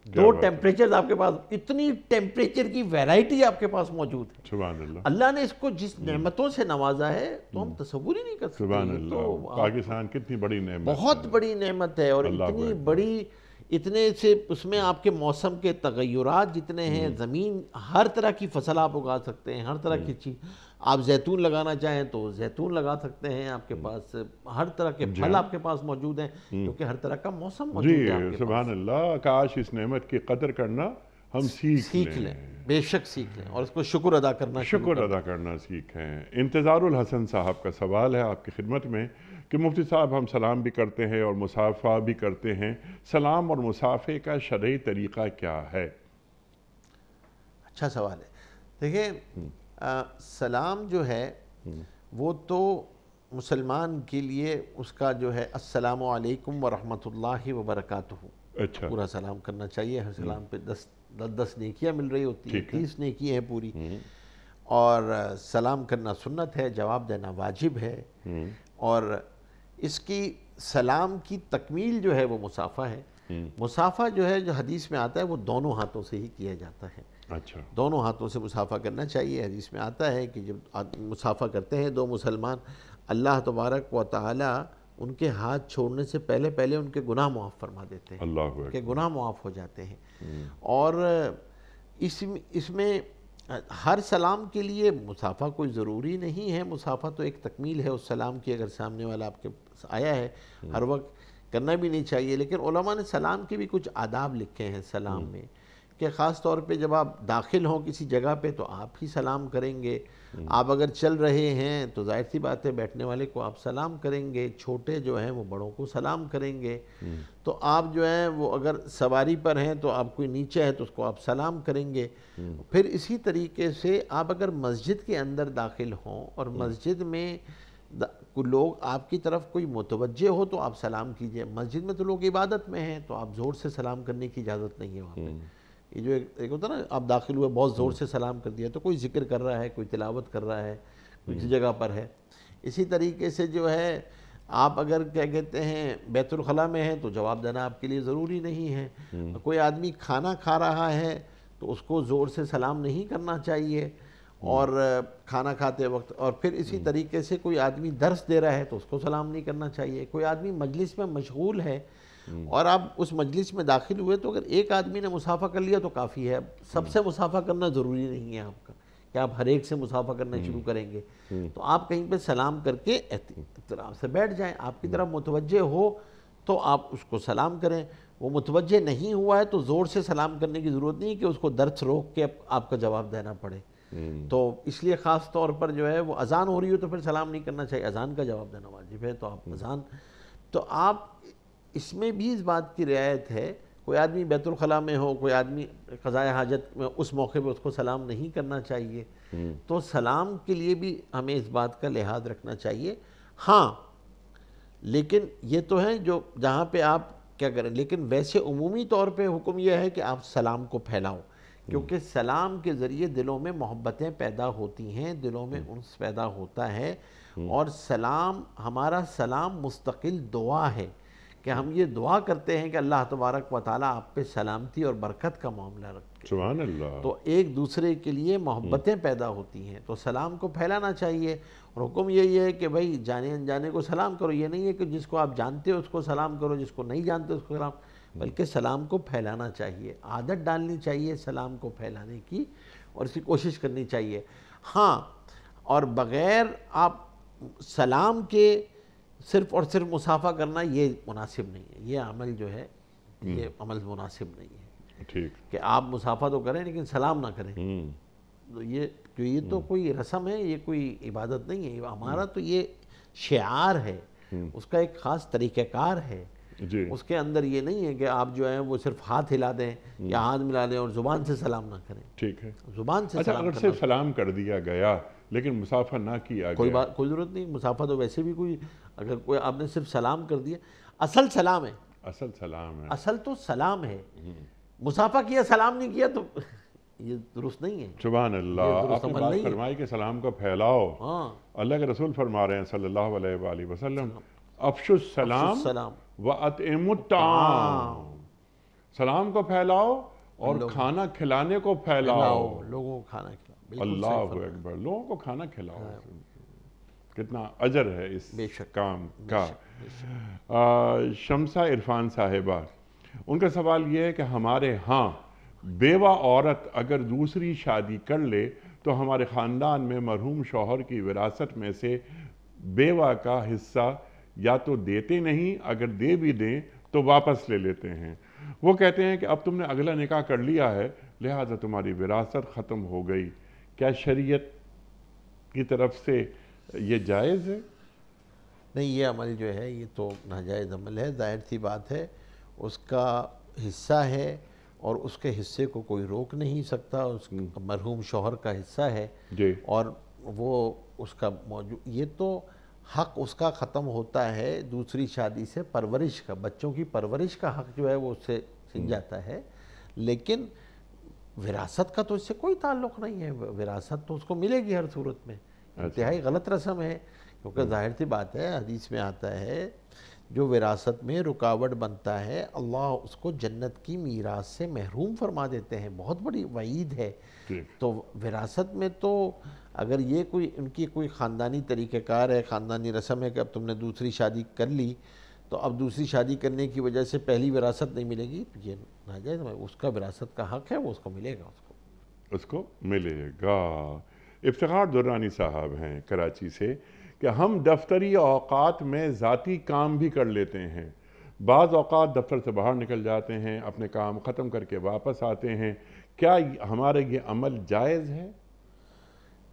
دو ٹیمپریچر آپ کے پاس، اتنی ٹیمپریچر کی ویرائٹی آپ کے پاس موجود ہے۔ سبحان اللہ، اللہ نے اس کو جس نعمتوں سے نوازا ہے تو ہم تصور ہی نہیں کر سکتے۔ سبحان اللہ، پاکستان کتنی بڑی نعمت، بہت بڑی نعمت ہے، اور اتنی بڑی، اتنے سے اس میں آپ کے موسم کے تغیرات جتنے ہیں، زمین ہر طرح کی فصل آپ اگا سکتے ہیں، ہر طرح کی چیز، آپ زیتون لگانا چاہیں تو زیتون لگا سکتے ہیں، آپ کے پاس ہر طرح کے پھل آپ کے پاس موجود ہیں، کیونکہ ہر طرح کا موسم موجود ہے آپ کے پاس۔ سبحان اللہ، کاش اس نعمت کی قدر کرنا ہم سیکھ لیں، بے شک سیکھ لیں، اور اس کو شکر ادا کرنا سیکھیں۔ انتظار الحسن صاحب کا سوال ہے آپ کی خدمت میں کہ مفتی صاحب ہم سلام بھی کرتے ہیں اور مصافحہ بھی کرتے ہیں، سلام اور مصافحے کا شرعی طریقہ کیا ہے؟ اچھا سوال ہے۔ دیکھیں سلام جو ہے وہ تو مسلمان کے لیے اس کا جو ہے السلام علیکم ورحمۃ اللہ وبرکاتہ، اچھا، پورا سلام کرنا چاہیے، ہر سلام پہ 10 نیکیاں مل رہی ہوتی ہیں، 30 نیکی ہیں پوری، اور سلام کرنا سنت ہے، جواب دینا واجب ہے، اور اس کی سلام کی تکمیل جو ہے وہ مصافحہ ہے۔ مصافحہ جو ہے جو حدیث میں آتا ہے وہ دونوں ہاتھوں سے ہی کیا جاتا ہے، اچھا دونوں ہاتھوں سے مصافحہ کرنا چاہیے۔ حدیث میں آتا ہے کہ جب مصافحہ کرتے ہیں دو مسلمان، اللہ تبارک و تعالی ان کے ہاتھ چھوڑنے سے پہلے پہلے ان کے گناہ معاف فرما دیتے ہیں، اللہ ان کے اکبر۔ گناہ معاف ہو جاتے ہیں۔ اور اس میں ہر سلام کے لیے مصافحہ کوئی ضروری نہیں ہے، مصافحہ تو ایک تکمیل ہے اس سلام کی۔ اگر سامنے والا آپ کے پاس آیا ہے ہر وقت کرنا بھی نہیں چاہیے، لیکن علماء نے سلام کے بھی کچھ آداب لکھے ہیں سلام میں، کہ خاص طور پہ جب آپ داخل ہوں کسی جگہ پہ تو آپ ہی سلام کریں گے، آپ اگر چل رہے ہیں تو ظاہر سی بات ہے بیٹھنے والے کو آپ سلام کریں گے، چھوٹے جو ہیں وہ بڑوں کو سلام کریں گے، تو آپ جو ہیں وہ اگر سواری پر ہیں تو آپ کوئی نیچے ہے تو اس کو آپ سلام کریں گے۔ پھر اسی طریقے سے آپ اگر مسجد کے اندر داخل ہوں اور مسجد میں لوگ آپ کی طرف کوئی متوجہ ہو تو آپ سلام کیجئے۔ مسجد میں تو لوگ عبادت میں ہیں تو آپ زور سے سلام کرنے کی اجازت نہیں ہے وہاں پہ۔ یہ جو ایک ہوتا ہے نا، آپ داخل ہوئے بہت زور سے سلام کر دیا، تو کوئی ذکر کر رہا ہے، کوئی تلاوت کر رہا ہے، کسی جگہ پر ہے۔ اسی طریقے سے جو ہے آپ اگر کیا کہتے ہیں بیت الخلاء میں ہیں تو جواب دینا آپ کے لیے ضروری نہیں ہے۔ کوئی آدمی کھانا کھا رہا ہے تو اس کو زور سے سلام نہیں کرنا چاہیے اور کھانا کھاتے وقت، اور پھر اسی طریقے سے کوئی آدمی درس دے رہا ہے تو اس کو سلام نہیں کرنا چاہیے۔ کوئی آدمی مجلس میں مشغول ہے اور آپ اس مجلس میں داخل ہوئے تو اگر ایک آدمی نے مصافحہ کر لیا تو کافی ہے، سب سے مصافحہ کرنا ضروری نہیں ہے آپ کا کہ آپ ہر ایک سے مصافحہ کرنا شروع کریں گے۔ تو آپ کہیں پہ سلام کر کے احترام سے بیٹھ جائیں، آپ کی طرف متوجہ ہو تو آپ اس کو سلام کریں، وہ متوجہ نہیں ہوا ہے تو زور سے سلام کرنے کی ضرورت نہیں کہ اس کو درس روک کے آپ کا جواب دینا پڑے۔ تو اس لیے خاص طور پر جو ہے وہ اذان ہو رہی ہو تو پھر سلام نہیں کرنا چاہیے، اذان کا جواب دینا واجب ہے، تو آپ اذان، تو آپ اس میں بھی اس بات کی رعایت ہے، کوئی آدمی بیت الخلاء میں ہو، کوئی آدمی قضائے حاجت میں، اس موقع پہ اس کو سلام نہیں کرنا چاہیے۔ تو سلام کے لیے بھی ہمیں اس بات کا لحاظ رکھنا چاہیے۔ ہاں لیکن یہ تو ہے جو جہاں پہ آپ کیا کریں، لیکن ویسے عمومی طور پہ حکم یہ ہے کہ آپ سلام کو پھیلاؤ، کیونکہ سلام کے ذریعے دلوں میں محبتیں پیدا ہوتی ہیں، دلوں میں انس پیدا ہوتا ہے، اور سلام، ہمارا سلام مستقل دعا ہے کہ ہم یہ دعا کرتے ہیں کہ اللہ تبارک و تعالیٰ آپ پہ سلامتی اور برکت کا معاملہ رکھے۔ سبحان اللہ۔ تو ایک دوسرے کے لیے محبتیں پیدا ہوتی ہیں، تو سلام کو پھیلانا چاہیے، اور حکم یہی ہے کہ بھائی جانے انجانے کو سلام کرو۔ یہ نہیں ہے کہ جس کو آپ جانتے ہو اس کو سلام کرو، جس کو نہیں جانتے اس کو سلام، بلکہ سلام کو پھیلانا چاہیے، عادت ڈالنی چاہیے سلام کو پھیلانے کی، اور اس کی کوشش کرنی چاہیے۔ ہاں، اور بغیر آپ سلام کے صرف اور صرف مصافحہ کرنا یہ مناسب نہیں ہے، یہ عمل جو ہے یہ عمل مناسب نہیں ہے ٹھیک۔ کہ آپ مصافحہ تو کریں لیکن سلام نہ کریں۔ تو یہ تو کوئی رسم ہے، یہ کوئی عبادت نہیں ہے، ہمارا تو یہ شعار ہے، اس کا ایک خاص طریقہ کار ہے۔ جی اس کے اندر یہ نہیں ہے کہ آپ جو ہیں وہ صرف ہاتھ ہلا دیں یا ہاتھ ملا دیں اور زبان سے سلام نہ کریں۔ ٹھیک ہے۔ زبان سے اچھا، سلام اگر کرنا صرف سلام کر دیا گیا لیکن مصافحہ نہ کیا کوئی گیا، کوئی ضرورت نہیں، مصافحہ تو ویسے بھی کوئی، اگر کوئی آپ نے صرف سلام کر دیا، اصل سلام ہے، اصل سلام ہے۔ اصل تو سلام ہے، مصافحہ کیا سلام نہیں کیا تو یہ درست نہیں ہے۔ سبحان اللہ۔ یہ درست آپ نے عمل بات نہیں ہے۔ فرمائی کہ سلام کو پھیلاؤ، ہاں، اللہ کے رسول فرما رہے ہیں صلی اللہ علیہ وآلہ وسلم، افشوا السلام سلام وَأَطْعِمُوا الطَّعَامَ، سلام کو پھیلاؤ اور کھانا کھلانے کو پھیلاؤ۔ لوگوں کو کھانا کھلاؤ، بالکل اللہ صحیح فرمایا۔ اکبر، لوگوں کو کھانا کھلاؤ، کتنا اجر ہے اس بے شک، کام کا۔ شمسہ عرفان صاحبہ، ان کا سوال یہ ہے کہ ہمارے ہاں بیوہ عورت اگر دوسری شادی کر لے تو ہمارے خاندان میں مرحوم شوہر کی وراثت میں سے بیوہ کا حصہ یا تو دیتے نہیں، اگر دے بھی دیں تو واپس لے لیتے ہیں۔ وہ کہتے ہیں کہ اب تم نے اگلا نکاح کر لیا ہے لہٰذا تمہاری وراثت ختم ہو گئی، کیا شریعت کی طرف سے یہ جائز ہے؟ نہیں، یہ عمل جو ہے یہ تو ناجائز عمل ہے، ظاہر سی بات ہے، اس کا حصہ ہے اور اس کے حصے کو کوئی روک نہیں سکتا، اس مرحوم شوہر کا حصہ ہے جی اور وہ اس کا موجود، یہ تو حق اس کا ختم ہوتا ہے دوسری شادی سے، پرورش کا، بچوں کی پرورش کا حق جو ہے وہ اس سے چھن جاتا ہے، لیکن وراثت کا تو اس سے کوئی تعلق نہیں ہے، وراثت تو اس کو ملے گی ہر صورت میں۔ انتہائی غلط رسم ہے، کیونکہ ظاہر سی بات ہے، حدیث میں آتا ہے جو وراثت میں رکاوٹ بنتا ہے اللہ اس کو جنت کی میراث سے محروم فرما دیتے ہیں. بہت بڑی وعید ہے. تو وراثت میں تو اگر یہ کوئی ان کی کوئی خاندانی طریقہ کار ہے, خاندانی رسم ہے کہ اب تم نے دوسری شادی کر لی تو اب دوسری شادی کرنے کی وجہ سے پہلی وراثت نہیں ملے گی, یہ ناجائز ہے. اس کا وراثت کا حق ہے, وہ اس کو ملے گا, اس کو ملے گا. افتخار درانی صاحب ہیں کراچی سے کہ ہم دفتری اوقات میں ذاتی کام بھی کر لیتے ہیں. بعض اوقات دفتر سے باہر نکل جاتے ہیں, اپنے کام ختم کر کے واپس آتے ہیں. کیا ہمارے یہ عمل جائز ہے؟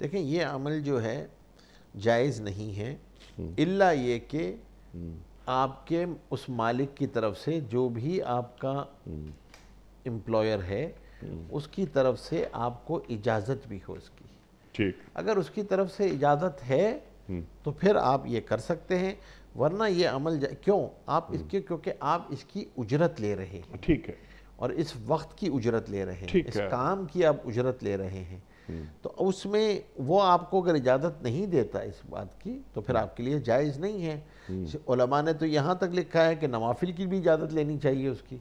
دیکھیں یہ عمل جو ہے جائز نہیں ہے, الا یہ کہ آپ کے اس مالک کی طرف سے جو بھی آپ کا امپلائر ہے اس کی طرف سے آپ کو اجازت بھی ہو اس کی. ٹھیک. اگر اس کی طرف سے اجازت ہے تو پھر آپ یہ کر سکتے ہیں, ورنہ یہ عمل کیوں آپ اس کے, کیونکہ آپ اس کی اجرت لے رہے ہیں. ٹھیک ہے. اور اس وقت کی اجرت لے رہے ہیں, اس ہے. کام کی آپ اجرت لے رہے ہیں. تو اس میں وہ آپ کو اگر اجازت نہیں دیتا اس بات کی تو پھر آپ کے لیے جائز نہیں ہے. علماء نے تو یہاں تک لکھا ہے کہ نوافل کی بھی اجازت لینی چاہیے اس کی,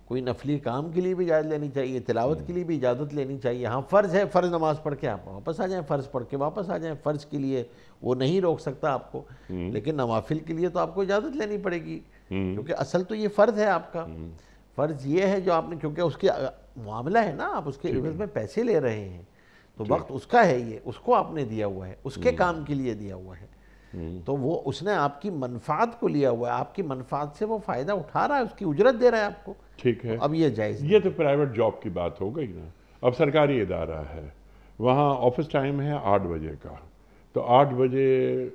کوئی نفلی کام کے لیے بھی اجازت لینی چاہیے, تلاوت کے لیے بھی اجازت لینی چاہیے. ہاں فرض ہے, فرض نماز پڑھ کے آپ واپس آ جائیں, فرض پڑھ کے واپس آ جائیں, فرض کے لیے وہ نہیں روک سکتا آپ کو, لیکن نوافل کے لیے تو آپ کو اجازت لینی پڑے گی, کیونکہ اصل تو یہ فرض ہے آپ کا. فرض یہ ہے جو آپ نے, کیونکہ اس کے معاملہ ہے نا, آپ اس کے عوض میں پیسے لے رہے ہیں تو وقت اس کا ہے, یہ اس کو آپ نے دیا ہوا ہے, اس کے کام کے لیے دیا ہوا ہے. تو وہ اس نے آپ کی منفعت کو لیا ہوا ہے, آپ کی منفعت سے وہ فائدہ اٹھا رہا ہے, اس کی اجرت دے رہا ہے آپ کو. ٹھیک ہے. اب یہ جائز یہ تو پرائیویٹ جاب کی بات ہو گئی نا. اب سرکاری ادارہ ہے, وہاں آفس ٹائم ہے 8 بجے کا, تو 8 بجے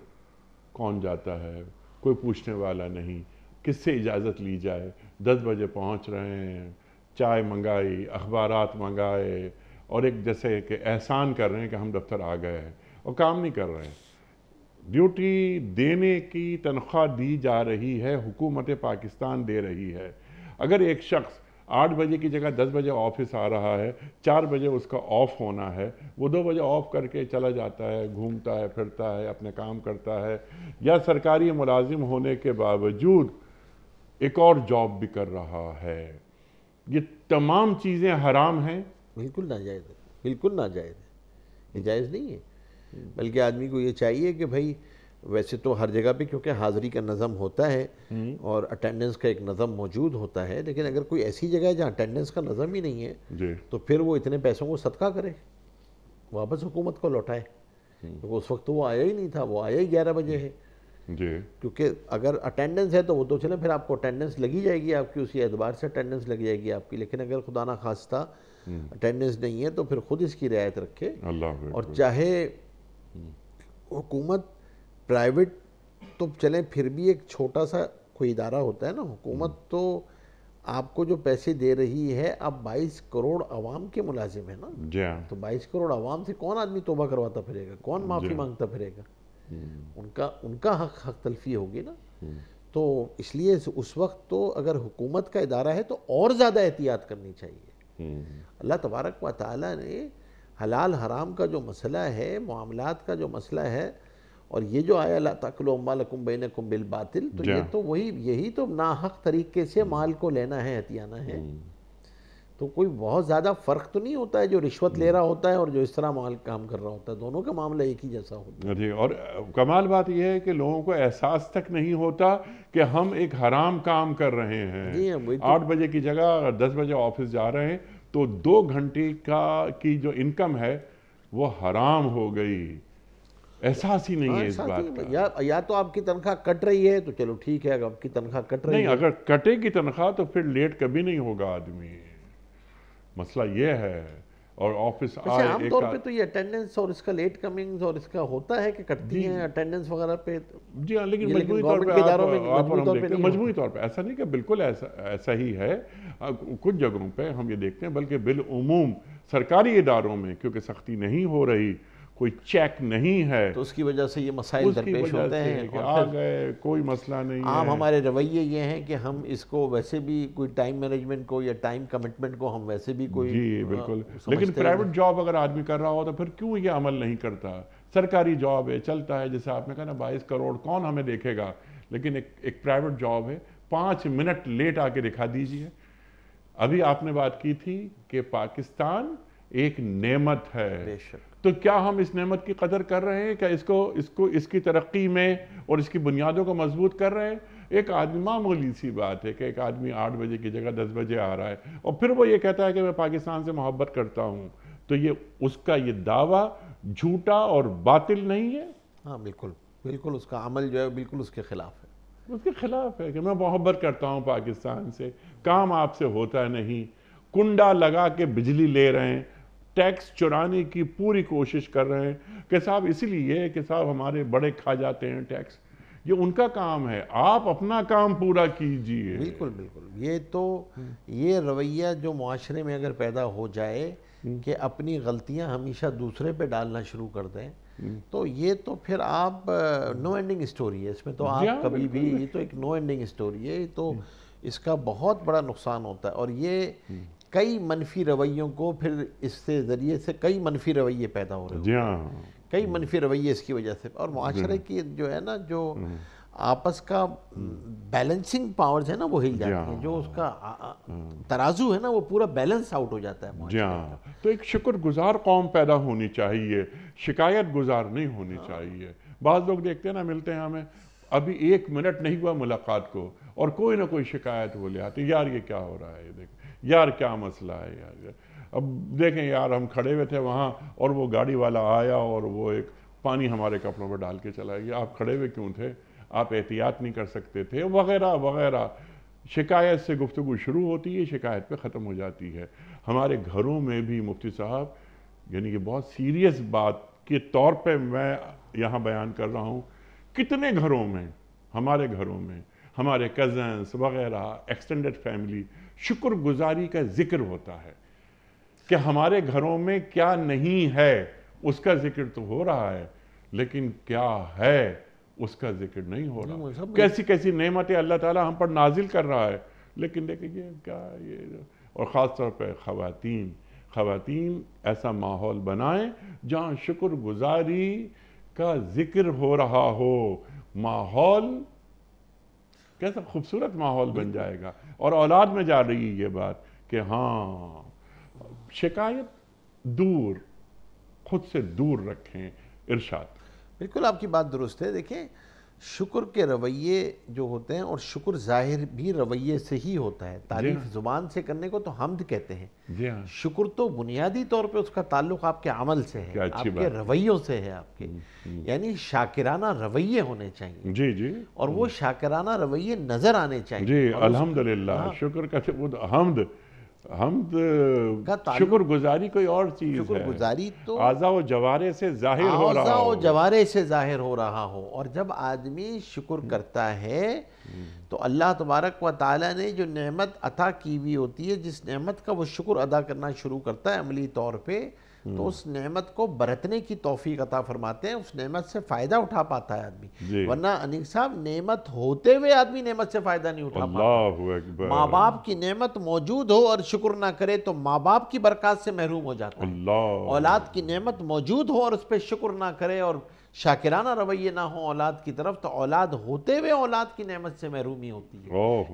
کون جاتا ہے, کوئی پوچھنے والا نہیں, کس سے اجازت لی جائے. 10 بجے پہنچ رہے ہیں, چائے منگائی, اخبارات منگائے, اور ایک جیسے کہ احسان کر رہے ہیں کہ ہم دفتر آ گئے ہیں, اور کام نہیں کر رہے ہیں. ڈیوٹی دینے کی تنخواہ دی جا رہی ہے, حکومت پاکستان دے رہی ہے. اگر ایک شخص 8 بجے کی جگہ 10 بجے آفس آ رہا ہے, 4 بجے اس کا آف ہونا ہے, وہ 2 بجے آف کر کے چلا جاتا ہے, گھومتا ہے, پھرتا ہے, اپنے کام کرتا ہے, یا سرکاری ملازم ہونے کے باوجود ایک اور جاب بھی کر رہا ہے, یہ تمام چیزیں حرام ہیں. بالکل ناجائز ہے, بالکل ناجائز ہے, یہ جائز نہیں ہے. بلکہ آدمی کو یہ چاہیے کہ بھائی ویسے تو ہر جگہ پہ کیونکہ حاضری کا نظم ہوتا ہے اور اٹینڈنس کا ایک نظم موجود ہوتا ہے, لیکن اگر کوئی ایسی جگہ ہے جہاں اٹینڈنس کا نظم ہی نہیں ہے تو پھر وہ اتنے پیسوں کو صدقہ کرے, واپس حکومت کو لوٹائے. کیونکہ اس وقت تو وہ آیا ہی نہیں تھا, وہ آیا ہی 11 بجے ہے. کیونکہ اگر اٹینڈنس ہے تو وہ تو چلیں پھر آپ کو اٹینڈنس لگی جائے گی, آپ کی اسی اعتبار سے اٹینڈنس لگ جائے گی آپ کی. لیکن اگر خدا نخواستہ اٹینڈنس نہیں ہے تو پھر خود اس کی رعایت رکھے. اور چاہے حکومت پرائیویٹ تو چلیں پھر بھی ایک چھوٹا سا کوئی ادارہ ہوتا ہے نا, حکومت تو آپ کو جو پیسے دے رہی ہے, اب 22 کروڑ عوام کے ملازم ہیں نا, تو 22 کروڑ عوام سے کون آدمی توبہ کرواتا پھرے گا, کون معافی مانگتا پھرے گا. ان کا حق تلفی ہوگی نا. تو اس لیے اس وقت تو اگر حکومت کا ادارہ ہے تو اور زیادہ احتیاط کرنی چاہیے. اللہ تبارک و تعالیٰ نے حلال حرام کا جو مسئلہ ہے, معاملات کا جو مسئلہ ہے, اور یہ جو آیا لا تاکلوا اموالکم بینکم بالباطل, تو یہ تو یہی تو ناحق طریقے سے مال کو لینا ہے, ہتھیانا ہے. تو کوئی بہت زیادہ فرق تو نہیں ہوتا ہے جو رشوت لے رہا ہوتا ہے اور جو اس طرح مال کام کر رہا ہوتا ہے, دونوں کا معاملہ ایک ہی جیسا ہوتا ہے. اور کمال بات یہ ہے کہ لوگوں کو احساس تک نہیں ہوتا کہ ہم ایک حرام کام کر رہے ہیں. 8 بجے کی جگہ 10 بجے آفس جا رہے ہیں تو 2 گھنٹے کی جو انکم ہے وہ حرام ہو گئی. احساس ہی نہیں ہے اس بات کا. یا تو آپ کی تنخواہ کٹ رہی ہے تو چلو ٹھیک ہے, اگر آپ کی تنخواہ کٹ رہی ہے, نہیں اگر کٹے کی تنخواہ تو پھر لیٹ کبھی نہیں ہوگا آدمی. مسئلہ یہ ہے. اور آفس آئے عام طور پہ تو یہ اٹینڈنس اور اس کا لیٹ کمنگز اور اس کا ہوتا ہے کہ کٹتی ہیں اٹینڈنس وغیرہ پہ. جی ہاں, لیکن مجموعی طور پہ مجموعی طور پہ ایسا نہیں کہ بالکل ایسا ہی ہے. کچھ جگہوں پہ ہم یہ دیکھتے ہیں, بلکہ بالعموم سرکاری اداروں میں کیونکہ سختی نہیں ہو رہی, کوئی چیک نہیں ہے, تو اس کی وجہ سے یہ مسائل درپیش ہوتے ہیں. کہ آ گئے کوئی مسئلہ نہیں ہے. عام ہمارے رویے یہ ہیں کہ ہم اس کو ویسے بھی کوئی ٹائم مینجمنٹ کو یا ٹائم کمٹمنٹ کو ہم ویسے بھی کوئی, جی بالکل. لیکن پرائیویٹ جاب اگر آدمی کر رہا ہو تو پھر کیوں یہ عمل نہیں کرتا. سرکاری جاب ہے, چلتا ہے, جیسے آپ نے کہا نا 22 کروڑ کون ہمیں دیکھے گا, لیکن ایک پرائیویٹ جاب ہے، 5 منٹ لیٹ آ کے دکھا دیجئے۔ ابھی آپ نے بات کی تھی کہ پاکستان ایک نعمت ہے، بے شک۔ تو کیا ہم اس نعمت کی قدر کر رہے ہیں؟ کیا اس کی ترقی میں اور اس کی بنیادوں کو مضبوط کر رہے ہیں؟ ایک آدمی، معمولی سی بات ہے کہ ایک آدمی 8 بجے کی جگہ 10 بجے آ رہا ہے اور پھر وہ یہ کہتا ہے کہ میں پاکستان سے محبت کرتا ہوں، تو اس کا یہ دعویٰ جھوٹا اور باطل نہیں ہے؟ ہاں بالکل بالکل، اس کا عمل جو ہے بالکل اس کے خلاف ہے۔ اس کے خلاف ہے کہ میں محبت کرتا ہوں پاکستان سے، کام آپ سے ہوتا نہیں، کنڈا لگا کے بجلی لے رہے ہیں، ٹیکس چرانے کی پوری کوشش کر رہے ہیں کہ صاحب اسی لیے کہ صاحب ہمارے بڑے کھا جاتے ہیں ٹیکس، یہ ان کا کام ہے، آپ اپنا کام پورا کیجئے۔ بالکل بالکل، یہ رویہ جو معاشرے میں اگر پیدا ہو جائے کہ اپنی غلطیاں ہمیشہ دوسرے پہ ڈالنا شروع کر دیں، تو یہ تو پھر آپ نو اینڈنگ اسٹوری ہے، اس میں تو آپ کبھی بھی، یہ تو ایک نو اینڈنگ اسٹوری ہے، تو اس کا بہت بڑا نقصان ہوتا ہے، اور یہ کئی منفی رویوں کو پھر اس سے ذریعے سے کئی منفی رویے پیدا ہو رہے ہیں، کئی منفی رویے اس کی وجہ سے، اور معاشرے کی جو ہے نا، جو آپس کا بیلنسنگ پاورز ہے نا وہ ہل جاتی ہیں، جو اس کا ترازو ہے نا وہ پورا بیلنس آؤٹ ہو جاتا ہے۔ جی ہاں، تو ایک شکر گزار قوم پیدا ہونی چاہیے، شکایت گزار نہیں ہونی چاہیے۔ بعض لوگ دیکھتے ہیں نا، ملتے ہیں ہمیں، ابھی 1 منٹ نہیں ہوا ملاقات کو اور کوئی نہ کوئی شکایت وہ لے آتے، یار یہ کیا ہو رہا ہے، دیکھ یار کیا مسئلہ ہے یار۔ اب دیکھیں یار، ہم کھڑے ہوئے تھے وہاں اور وہ گاڑی والا آیا اور وہ ایک پانی ہمارے کپڑوں پر ڈال کے چلا گیا، آپ کھڑے ہوئے کیوں تھے؟ آپ احتیاط نہیں کر سکتے تھے، وغیرہ وغیرہ۔ شکایت سے گفتگو شروع ہوتی ہے، شکایت پہ ختم ہو جاتی ہے۔ ہمارے گھروں میں بھی مفتی صاحب، یعنی یہ بہت سیریس بات کے طور پہ میں یہاں بیان کر رہا ہوں، کتنے گھروں میں، ہمارے گھروں میں، ہمارے کزنس وغیرہ، ایکسٹینڈڈ فیملی، شکر گزاری کا ذکر ہوتا ہے کہ ہمارے گھروں میں کیا نہیں ہے اس کا ذکر تو ہو رہا ہے، لیکن کیا ہے اس کا ذکر نہیں ہو رہا۔ کیسی کیسی نعمتیں اللہ تعالیٰ ہم پر نازل کر رہا ہے، لیکن دیکھیں یہ کیا، یہ اور خاص طور پہ خواتین ایسا ماحول بنائیں جہاں شکر گزاری کا ذکر ہو رہا ہو، ماحول کیسا خوبصورت ماحول بن جائے گا، اور اولاد میں جا رہی ہے یہ بات کہ ہاں شکایت دور، خود سے دور رکھیں، ارشاد۔ بالکل آپ کی بات درست ہے۔ دیکھیں، شکر کے رویے جو ہوتے ہیں، اور شکر ظاہر بھی رویے سے ہی ہوتا ہے، تعریف زبان سے کرنے کو تو حمد کہتے ہیں، جی ہاں، شکر تو بنیادی طور پہ اس کا تعلق آپ کے عمل سے ہے، آپ کے رویوں سے ہے، آپ کے یعنی شاکرانہ رویے ہونے چاہیے، جی جی، اور وہ شاکرانہ رویے نظر آنے چاہیے۔ جی الحمدللہ، شکر کا حمد شکر گزاری کوئی اور چیز ہے، شکر گزاری تو اعضاء و جوارے سے ظاہر ہو رہا اعضاء ہو، و جوارے سے ظاہر ہو رہا ہو، اور جب آدمی شکر کرتا ہے تو اللہ تبارک و تعالیٰ نے جو نعمت عطا کی ہوئی ہوتی ہے، جس نعمت کا وہ شکر ادا کرنا شروع کرتا ہے عملی طور پہ، تو اس نعمت کو برتنے کی توفیق عطا فرماتے ہیں، اس نعمت سے فائدہ اٹھا پاتا ہے آدمی، ورنہ انیق صاحب نعمت ہوتے ہوئے آدمی نعمت سے فائدہ نہیں اٹھا پاتا۔ اللہ اکبر، ماں باپ کی نعمت موجود ہو اور شکر نہ کرے تو ماں باپ کی برکات سے محروم ہو جاتا ہے، اللہ، اولاد کی نعمت موجود ہو اور اس پہ شکر نہ کرے اور شاکرانہ رویے نہ ہو اولاد کی طرف، تو اولاد ہوتے ہوئے اولاد کی نعمت سے محرومی ہوتی ہے،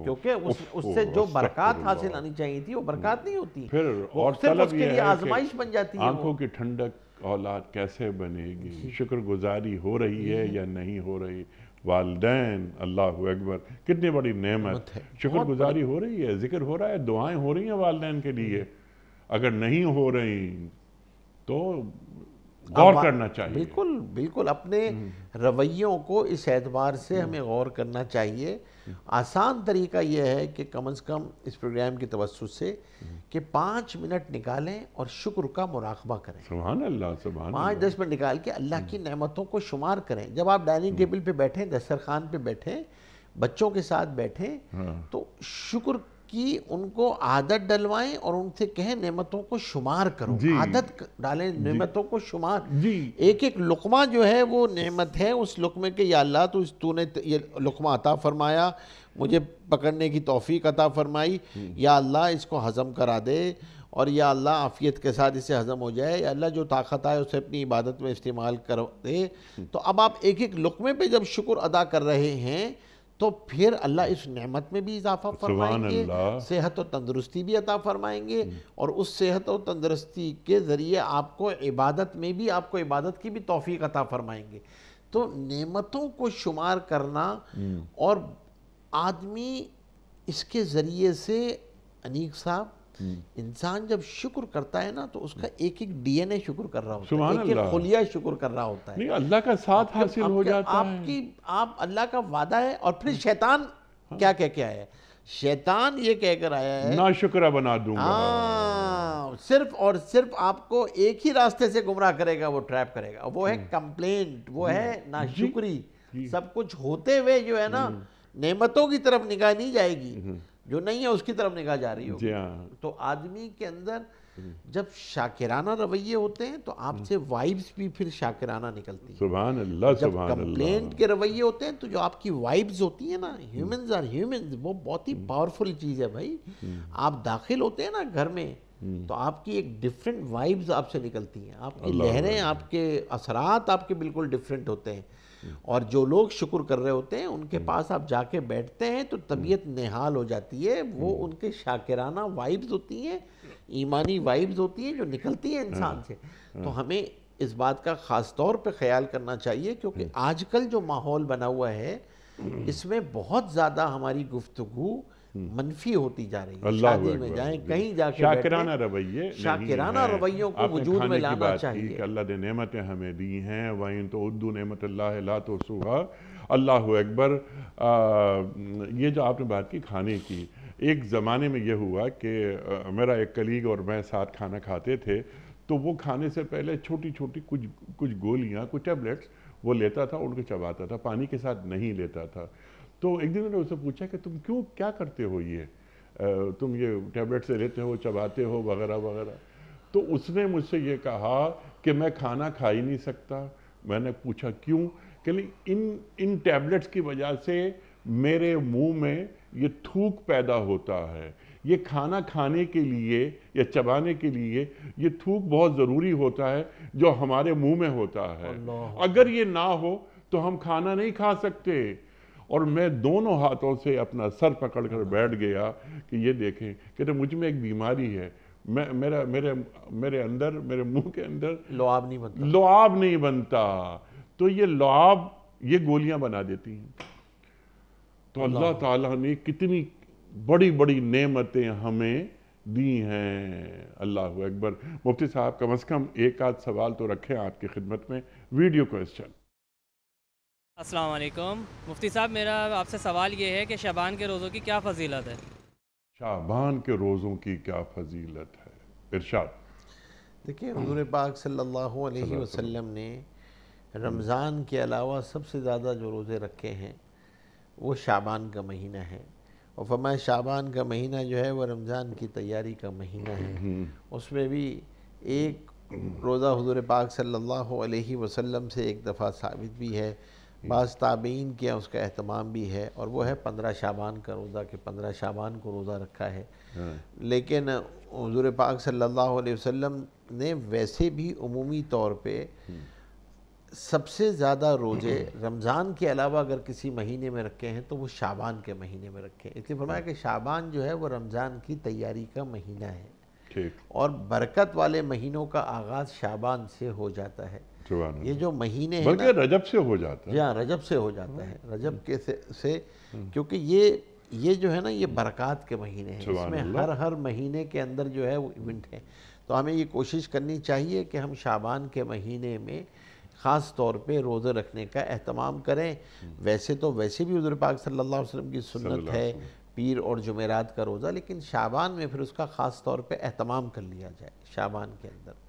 کیونکہ اس سے جو برکات حاصل آنی چاہیے تھی وہ برکات نہیں ہوتی، پھر اور صرف طلب اس کے یہ لیے ہے آزمائش بن جاتی ہے۔ آنکھوں کی ٹھنڈک اولاد کیسے بنے گی، شکر گزاری ہو رہی ہے یا نہیں ہو رہی؟ والدین، اللہ اکبر، کتنی بڑی نعمت، شکر گزاری ہو رہی ہے، ذکر ہو رہا ہے، دعائیں ہو رہی ہیں والدین کے لیے، اگر نہیں ہو رہی تو غور کرنا چاہیے۔ بالکل بالکل، اپنے رویوں کو اس اعتبار سے ہمیں غور کرنا چاہیے۔ آسان طریقہ یہ ہے کہ کم از کم اس پروگرام کی توسط سے کہ 5 منٹ نکالیں اور شکر کا مراقبہ کریں، سبحان اللہ، سبحان 5-10 منٹ نکال کے اللہ کی نعمتوں کو شمار کریں۔ جب آپ ڈائننگ ٹیبل پہ بیٹھیں، دسترخوان پہ بیٹھیں، بچوں کے ساتھ بیٹھیں، تو شکر کی ان کو عادت ڈلوائیں اور ان سے کہیں نعمتوں کو شمار کرو، عادت ڈالیں نعمتوں کو شمار، ایک ایک لقمہ جو ہے وہ نعمت ہے، اس لقمے کے یا اللہ تو نے یہ لقمہ عطا فرمایا، مجھے پکڑنے کی توفیق عطا فرمائی، یا اللہ اس کو ہضم کرا دے، اور یا اللہ عافیت کے ساتھ اسے ہضم ہو جائے، یا اللہ جو طاقت آئے اسے اپنی عبادت میں استعمال کر دے۔ تو اب آپ ایک ایک لقمے پہ جب شکر ادا کر رہے ہیں تو پھر اللہ اس نعمت میں بھی اضافہ فرمائیں گے، اللہ۔ صحت و تندرستی بھی عطا فرمائیں گے، اور اس صحت و تندرستی کے ذریعے آپ کو عبادت میں بھی، آپ کو عبادت کی بھی توفیق عطا فرمائیں گے۔ تو نعمتوں کو شمار کرنا، اور آدمی اس کے ذریعے سے، انیق صاحب، انسان جب شکر کرتا ہے نا تو اس کا ایک ایک ڈی این اے شکر کر رہا ہوتا ہے، سبحان ایک ایک اللہ۔ خلیہ شکر کر رہا ہوتا ہے۔ نہیں، اللہ کا ساتھ حاصل ہو جاتا ہے۔ آپ اللہ کا وعدہ ہے، اور پھر شیطان کیا کہہ کے آیا ہے؟ شیطان یہ کہہ کر آیا ہے، ناشکرہ بنا دوں گا۔ صرف اور صرف آپ کو ایک ہی راستے سے گمراہ کرے گا، وہ ٹریپ کرے گا، وہ ہے کمپلینٹ، وہ ہے ناشکری۔ سب کچھ ہوتے ہوئے جو ہے نا، نعمتوں کی طرف نگاہ نہیں جائے گی، جو نہیں ہے اس کی طرف نگاہ جا رہی ہوگی۔ تو آدمی کے اندر جب شاکرانہ رویے ہوتے ہیں تو آپ سے وائبز بھی پھر شاکرانہ نکلتی ہیں۔ سبحان اللہ، جب سبحان اللہ۔ کمپلینٹ کے رویے ہوتے ہیں تو جو آپ کی وائبز ہوتی ہیں نا، ہیومنز آر ہیومنز، وہ بہت ہی پاورفل چیز ہے بھائی۔ آپ داخل ہوتے ہیں نا گھر میں تو آپ کی ایک ڈیفرنٹ وائبز آپ سے نکلتی ہیں، آپ کی لہریں، آپ کے اثرات آپ کے بالکل ڈیفرنٹ ہوتے ہیں۔ اور جو لوگ شکر کر رہے ہوتے ہیں ان کے پاس آپ جا کے بیٹھتے ہیں تو طبیعت نہال ہو جاتی ہے، وہ ان کے شاکرانہ وائبز ہوتی ہیں، ایمانی وائبز ہوتی ہیں جو نکلتی ہیں انسان سے۔ تو ہمیں اس بات کا خاص طور پہ خیال کرنا چاہیے، کیونکہ آج کل جو ماحول بنا ہوا ہے اس میں بہت زیادہ ہماری گفتگو منفی ہوتی جا رہی ہے۔ شادی میں جائیں، کہیں جا کے شاکرانہ رویے، شاکرانہ رویوں کو وجود میں لانا چاہیے۔ کہ اللہ نے نعمتیں ہمیں دی ہیں، وَإِن تُعُدُّوا نِعْمَتَ اللَّهِ لَا تُحْصُوهَا۔ اللہ اکبر۔ یہ جو آپ نے بات کی کھانے کی، ایک زمانے میں یہ ہوا کہ میرا ایک کلیگ اور میں ساتھ کھانا کھاتے تھے، تو وہ کھانے سے پہلے چھوٹی چھوٹی کچھ گولیاں، کچھ ٹیبلٹس وہ لیتا تھا، ان کو چباتا تھا، پانی کے ساتھ نہیں لیتا تھا۔ تو ایک دن میں نے اس سے پوچھا کہ تم کیا کرتے ہو، تم یہ ٹیبلٹ سے لیتے ہو، چباتے ہو، وغیرہ وغیرہ۔ تو اس نے مجھ سے یہ کہا کہ میں کھانا کھا ہی نہیں سکتا۔ میں نے پوچھا کیوں؟ کہ ان ٹیبلٹس کی وجہ سے میرے منہ میں یہ تھوک پیدا ہوتا ہے۔ یہ کھانا کھانے کے لیے یا چبانے کے لیے یہ تھوک بہت ضروری ہوتا ہے جو ہمارے منہ میں ہوتا ہے، اگر یہ نہ ہو تو ہم کھانا نہیں کھا سکتے۔ اور میں دونوں ہاتھوں سے اپنا سر پکڑ کر بیٹھ گیا کہ یہ دیکھیں کہ مجھ میں ایک بیماری ہے، میرے اندر، میرے منہ کے اندر لعاب نہیں بنتا، تو یہ لعاب یہ گولیاں بنا دیتی ہیں۔ تو اللہ تعالیٰ نے کتنی بڑی بڑی نعمتیں ہمیں دی ہیں۔ اللہ اکبر۔ مفتی صاحب کم از کم ایک آدھ سوال تو رکھیں آپ کی خدمت میں، ویڈیو کوئسچن۔ السلام علیکم مفتی صاحب، میرا آپ سے سوال یہ ہے کہ شعبان کے روزوں کی کیا فضیلت ہے؟ شعبان کے روزوں کی کیا فضیلت ہے؟ ارشاد۔ دیکھیں، حضور پاک صلی اللہ علیہ وسلم نے رمضان کے علاوہ سب سے زیادہ جو روزے رکھے ہیں وہ شعبان کا مہینہ ہے، اور فرمایا شعبان کا مہینہ جو ہے وہ رمضان کی تیاری کا مہینہ ہے۔ اس میں بھی ایک روزہ حضور پاک صلی اللہ علیہ وسلم سے ایک دفعہ ثابت بھی ہے، بعض تابعین کیا اس کا اہتمام بھی ہے، اور وہ ہے 15 شعبان کا روزہ، کہ 15 شعبان کو روزہ رکھا ہے۔ لیکن حضور پاک صلی اللہ علیہ وسلم نے ویسے بھی عمومی طور پہ سب سے زیادہ روزے رمضان کے علاوہ اگر کسی مہینے میں رکھے ہیں تو وہ شعبان کے مہینے میں رکھے ہیں، اس لیے فرمایا کہ شعبان جو ہے وہ رمضان کی تیاری کا مہینہ ہے، اور برکت والے مہینوں کا آغاز شعبان سے ہو جاتا ہے۔ یہ جو مہینے ہیں بلکہ رجب سے ہو جاتا ہے، ہاں رجب سے ہو جاتا ہے، رجب کے سے، کیونکہ یہ جو ہے نا یہ برکات کے مہینے ہیں، اس میں ہر مہینے کے اندر جو ہے وہ ایونٹ ہے۔ تو ہمیں یہ کوشش کرنی چاہیے کہ ہم شعبان کے مہینے میں خاص طور پہ روزے رکھنے کا اہتمام کریں۔ ویسے بھی حضور پاک صلی اللہ علیہ وسلم کی سنت ہے پیر اور جمعرات کا روزہ، لیکن شعبان میں پھر اس کا خاص طور پہ اہتمام کر لیا جائے۔ شعبان کے اندر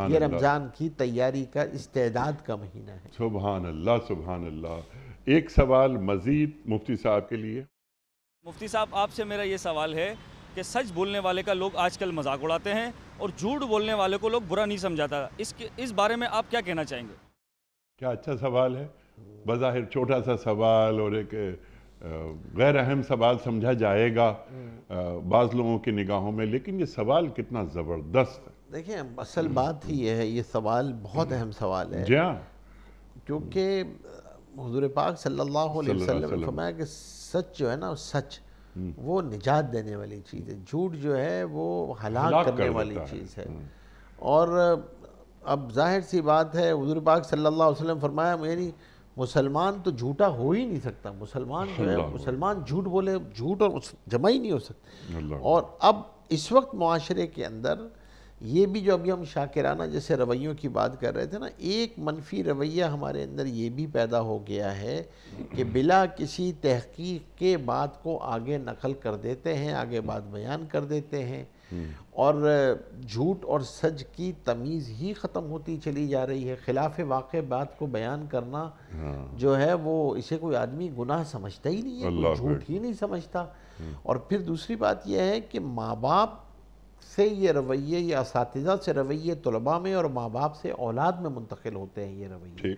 یہ رمضان کی تیاری کا استعداد کا مہینہ ہے۔ سبحان اللہ، سبحان اللہ۔ ایک سوال مزید مفتی صاحب کے لیے۔ مفتی صاحب، آپ سے میرا یہ سوال ہے کہ سچ بولنے والے کا لوگ آج کل مذاق اڑاتے ہیں اور جھوٹ بولنے والے کو لوگ برا نہیں سمجھاتا، اس بارے میں آپ کیا کہنا چاہیں گے؟ کیا اچھا سوال ہے، بظاہر چھوٹا سا سوال اور ایک غیر اہم سوال سمجھا جائے گا بعض لوگوں کی نگاہوں میں، لیکن یہ سوال کتنا زبردست ہے۔ دیکھیں، اصل بات ہی یہ ہے، یہ سوال بہت اہم سوال ہے، جی ہاں، کیونکہ حضور پاک صلی اللہ علیہ وسلم نے فرمایا کہ سچ جو ہے نا سچ وہ نجات دینے والی چیز ہے، جھوٹ جو ہے وہ ہلاک کرنے والی چیز ہے۔ اور اب ظاہر سی بات ہے، حضور پاک صلی اللہ علیہ وسلم فرمایا یعنی مسلمان تو جھوٹا ہو ہی نہیں سکتا، مسلمان جو ہے مسلمان جھوٹ بولے جھوٹ اور جمع ہی نہیں ہو سکتا۔ اور اب اس وقت معاشرے کے اندر یہ بھی جو ابھی ہم شاکرانہ جیسے رویوں کی بات کر رہے تھے نا، ایک منفی رویہ ہمارے اندر یہ بھی پیدا ہو گیا ہے کہ بلا کسی تحقیق کے بات کو آگے نقل کر دیتے ہیں، آگے بات بیان کر دیتے ہیں، اور جھوٹ اور سچ کی تمیز ہی ختم ہوتی چلی جا رہی ہے۔ خلاف واقع بات کو بیان کرنا جو ہے وہ اسے کوئی آدمی گناہ سمجھتا ہی نہیں ہے، کوئی جھوٹ ہی نہیں سمجھتا۔ اور پھر دوسری بات یہ ہے کہ ماں باپ سے یہ رویے یا اساتذہ سے رویے طلباء میں اور ماں باپ سے اولاد میں منتقل ہوتے ہیں یہ رویے۔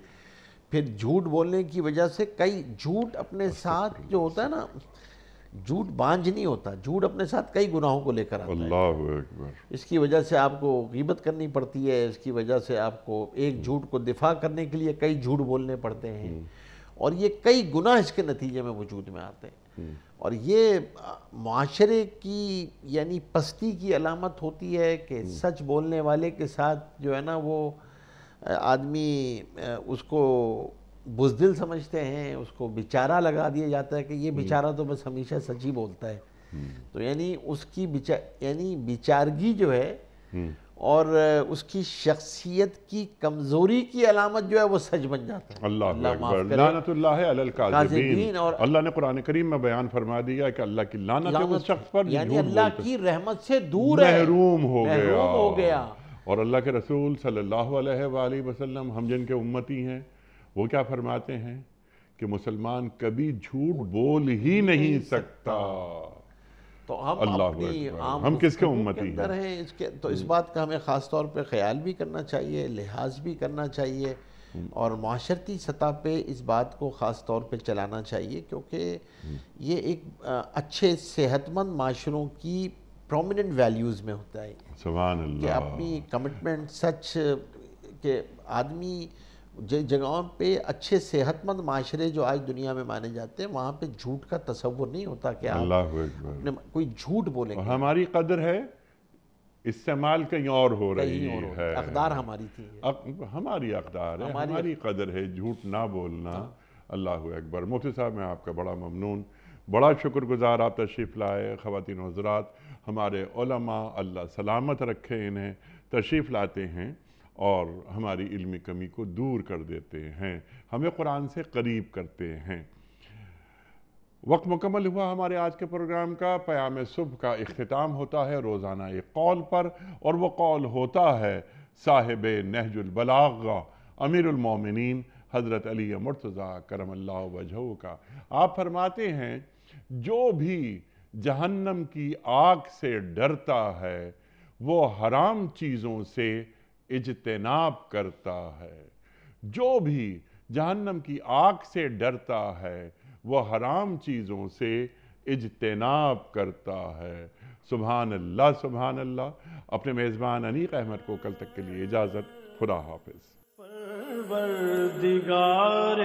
پھر جھوٹ بولنے کی وجہ سے کئی جھوٹ اپنے ساتھ جو ہوتا ہے نا، جھوٹ بانجھ نہیں ہوتا، جھوٹ اپنے ساتھ کئی گناہوں کو لے کر آتا ہے۔ اللہ اکبر۔ اس کی وجہ سے آپ کو غیبت کرنی پڑتی ہے، اس کی وجہ سے آپ کو ایک جھوٹ کو دفاع کرنے کے لیے کئی جھوٹ بولنے پڑتے ہیں، اور یہ کئی گناہ اس کے نتیجے میں وجود میں آتے ہیں۔ اور یہ معاشرے کی یعنی پستی کی علامت ہوتی ہے کہ سچ بولنے والے کے ساتھ جو ہے نا وہ آدمی اس کو بزدل سمجھتے ہیں، اس کو بیچارہ لگا دیا جاتا ہے کہ یہ بیچارہ تو بس ہمیشہ سچ ہی بولتا ہے۔ تو یعنی اس کی بیچارگی جو ہے اور اس کی شخصیت کی کمزوری کی علامت جو ہے وہ سچ بن جاتا ہے۔ اللہ اکبر۔ لعنت اللہ علی الکاذبین۔ اور اللہ نے قرآن کریم میں بیان فرما دیا کہ اللہ کی لعنت ہے اس شخص پر یعنی اللہ کی رحمت سے دور ہے، محروم ہو گیا۔ اور اللہ کے رسول صلی اللہ علیہ وآلہ وسلم ہم جن کے امتی ہیں وہ کیا فرماتے ہیں کہ مسلمان کبھی جھوٹ بول ہی نہیں سکتا۔ تو ہم اپنی عام ہم کس کے گفتگو امتی اندر ہیں تو اس بات کا ہمیں خاص طور پہ خیال بھی کرنا چاہیے، لحاظ بھی کرنا چاہیے، اور معاشرتی سطح پہ اس بات کو خاص طور پہ چلانا چاہیے، کیونکہ یہ ایک اچھے صحت مند معاشروں کی پرومیننٹ ویلیوز میں ہوتا ہے سبحان کہ اللہ۔ اپنی کمٹمنٹ سچ کہ آدمی جگہوں پہ اچھے صحت مند معاشرے جو آج دنیا میں مانے جاتے ہیں وہاں پہ جھوٹ کا تصور نہیں ہوتا کہ آپ اللہ اکبر۔ کوئی جھوٹ بولیں اور گے۔ ہماری قدر ہے استعمال کہیں اور ہو رہی ہے، اقدار ہماری تھی، ہماری اقدار ہے، ہماری قدر ہے جھوٹ نہ بولنا۔ اللہ اکبر۔ مفتی صاحب میں آپ کا بڑا ممنون، بڑا شکر گزار آپ تشریف لائے۔ خواتین و حضرات، ہمارے علماء اللہ سلامت رکھے انہیں تشریف لاتے ہیں اور ہماری علمی کمی کو دور کر دیتے ہیں، ہمیں قرآن سے قریب کرتے ہیں۔ وقت مکمل ہوا ہمارے آج کے پروگرام کا۔ پیام صبح کا اختتام ہوتا ہے روزانہ ایک قول پر، اور وہ قول ہوتا ہے صاحب نہج البلاغہ امیر المومنین حضرت علی مرتضیٰ کرم اللہ وجہہ کا۔ آپ فرماتے ہیں جو بھی جہنم کی آگ سے ڈرتا ہے وہ حرام چیزوں سے اجتناب کرتا ہے۔ جو بھی جہنم کی آگ سے ڈرتا ہے وہ حرام چیزوں سے اجتناب کرتا ہے۔ سبحان اللہ سبحان اللہ۔ اپنے میزبان انیق احمد کو کل تک کے لیے اجازت، خدا حافظ۔ پروردگار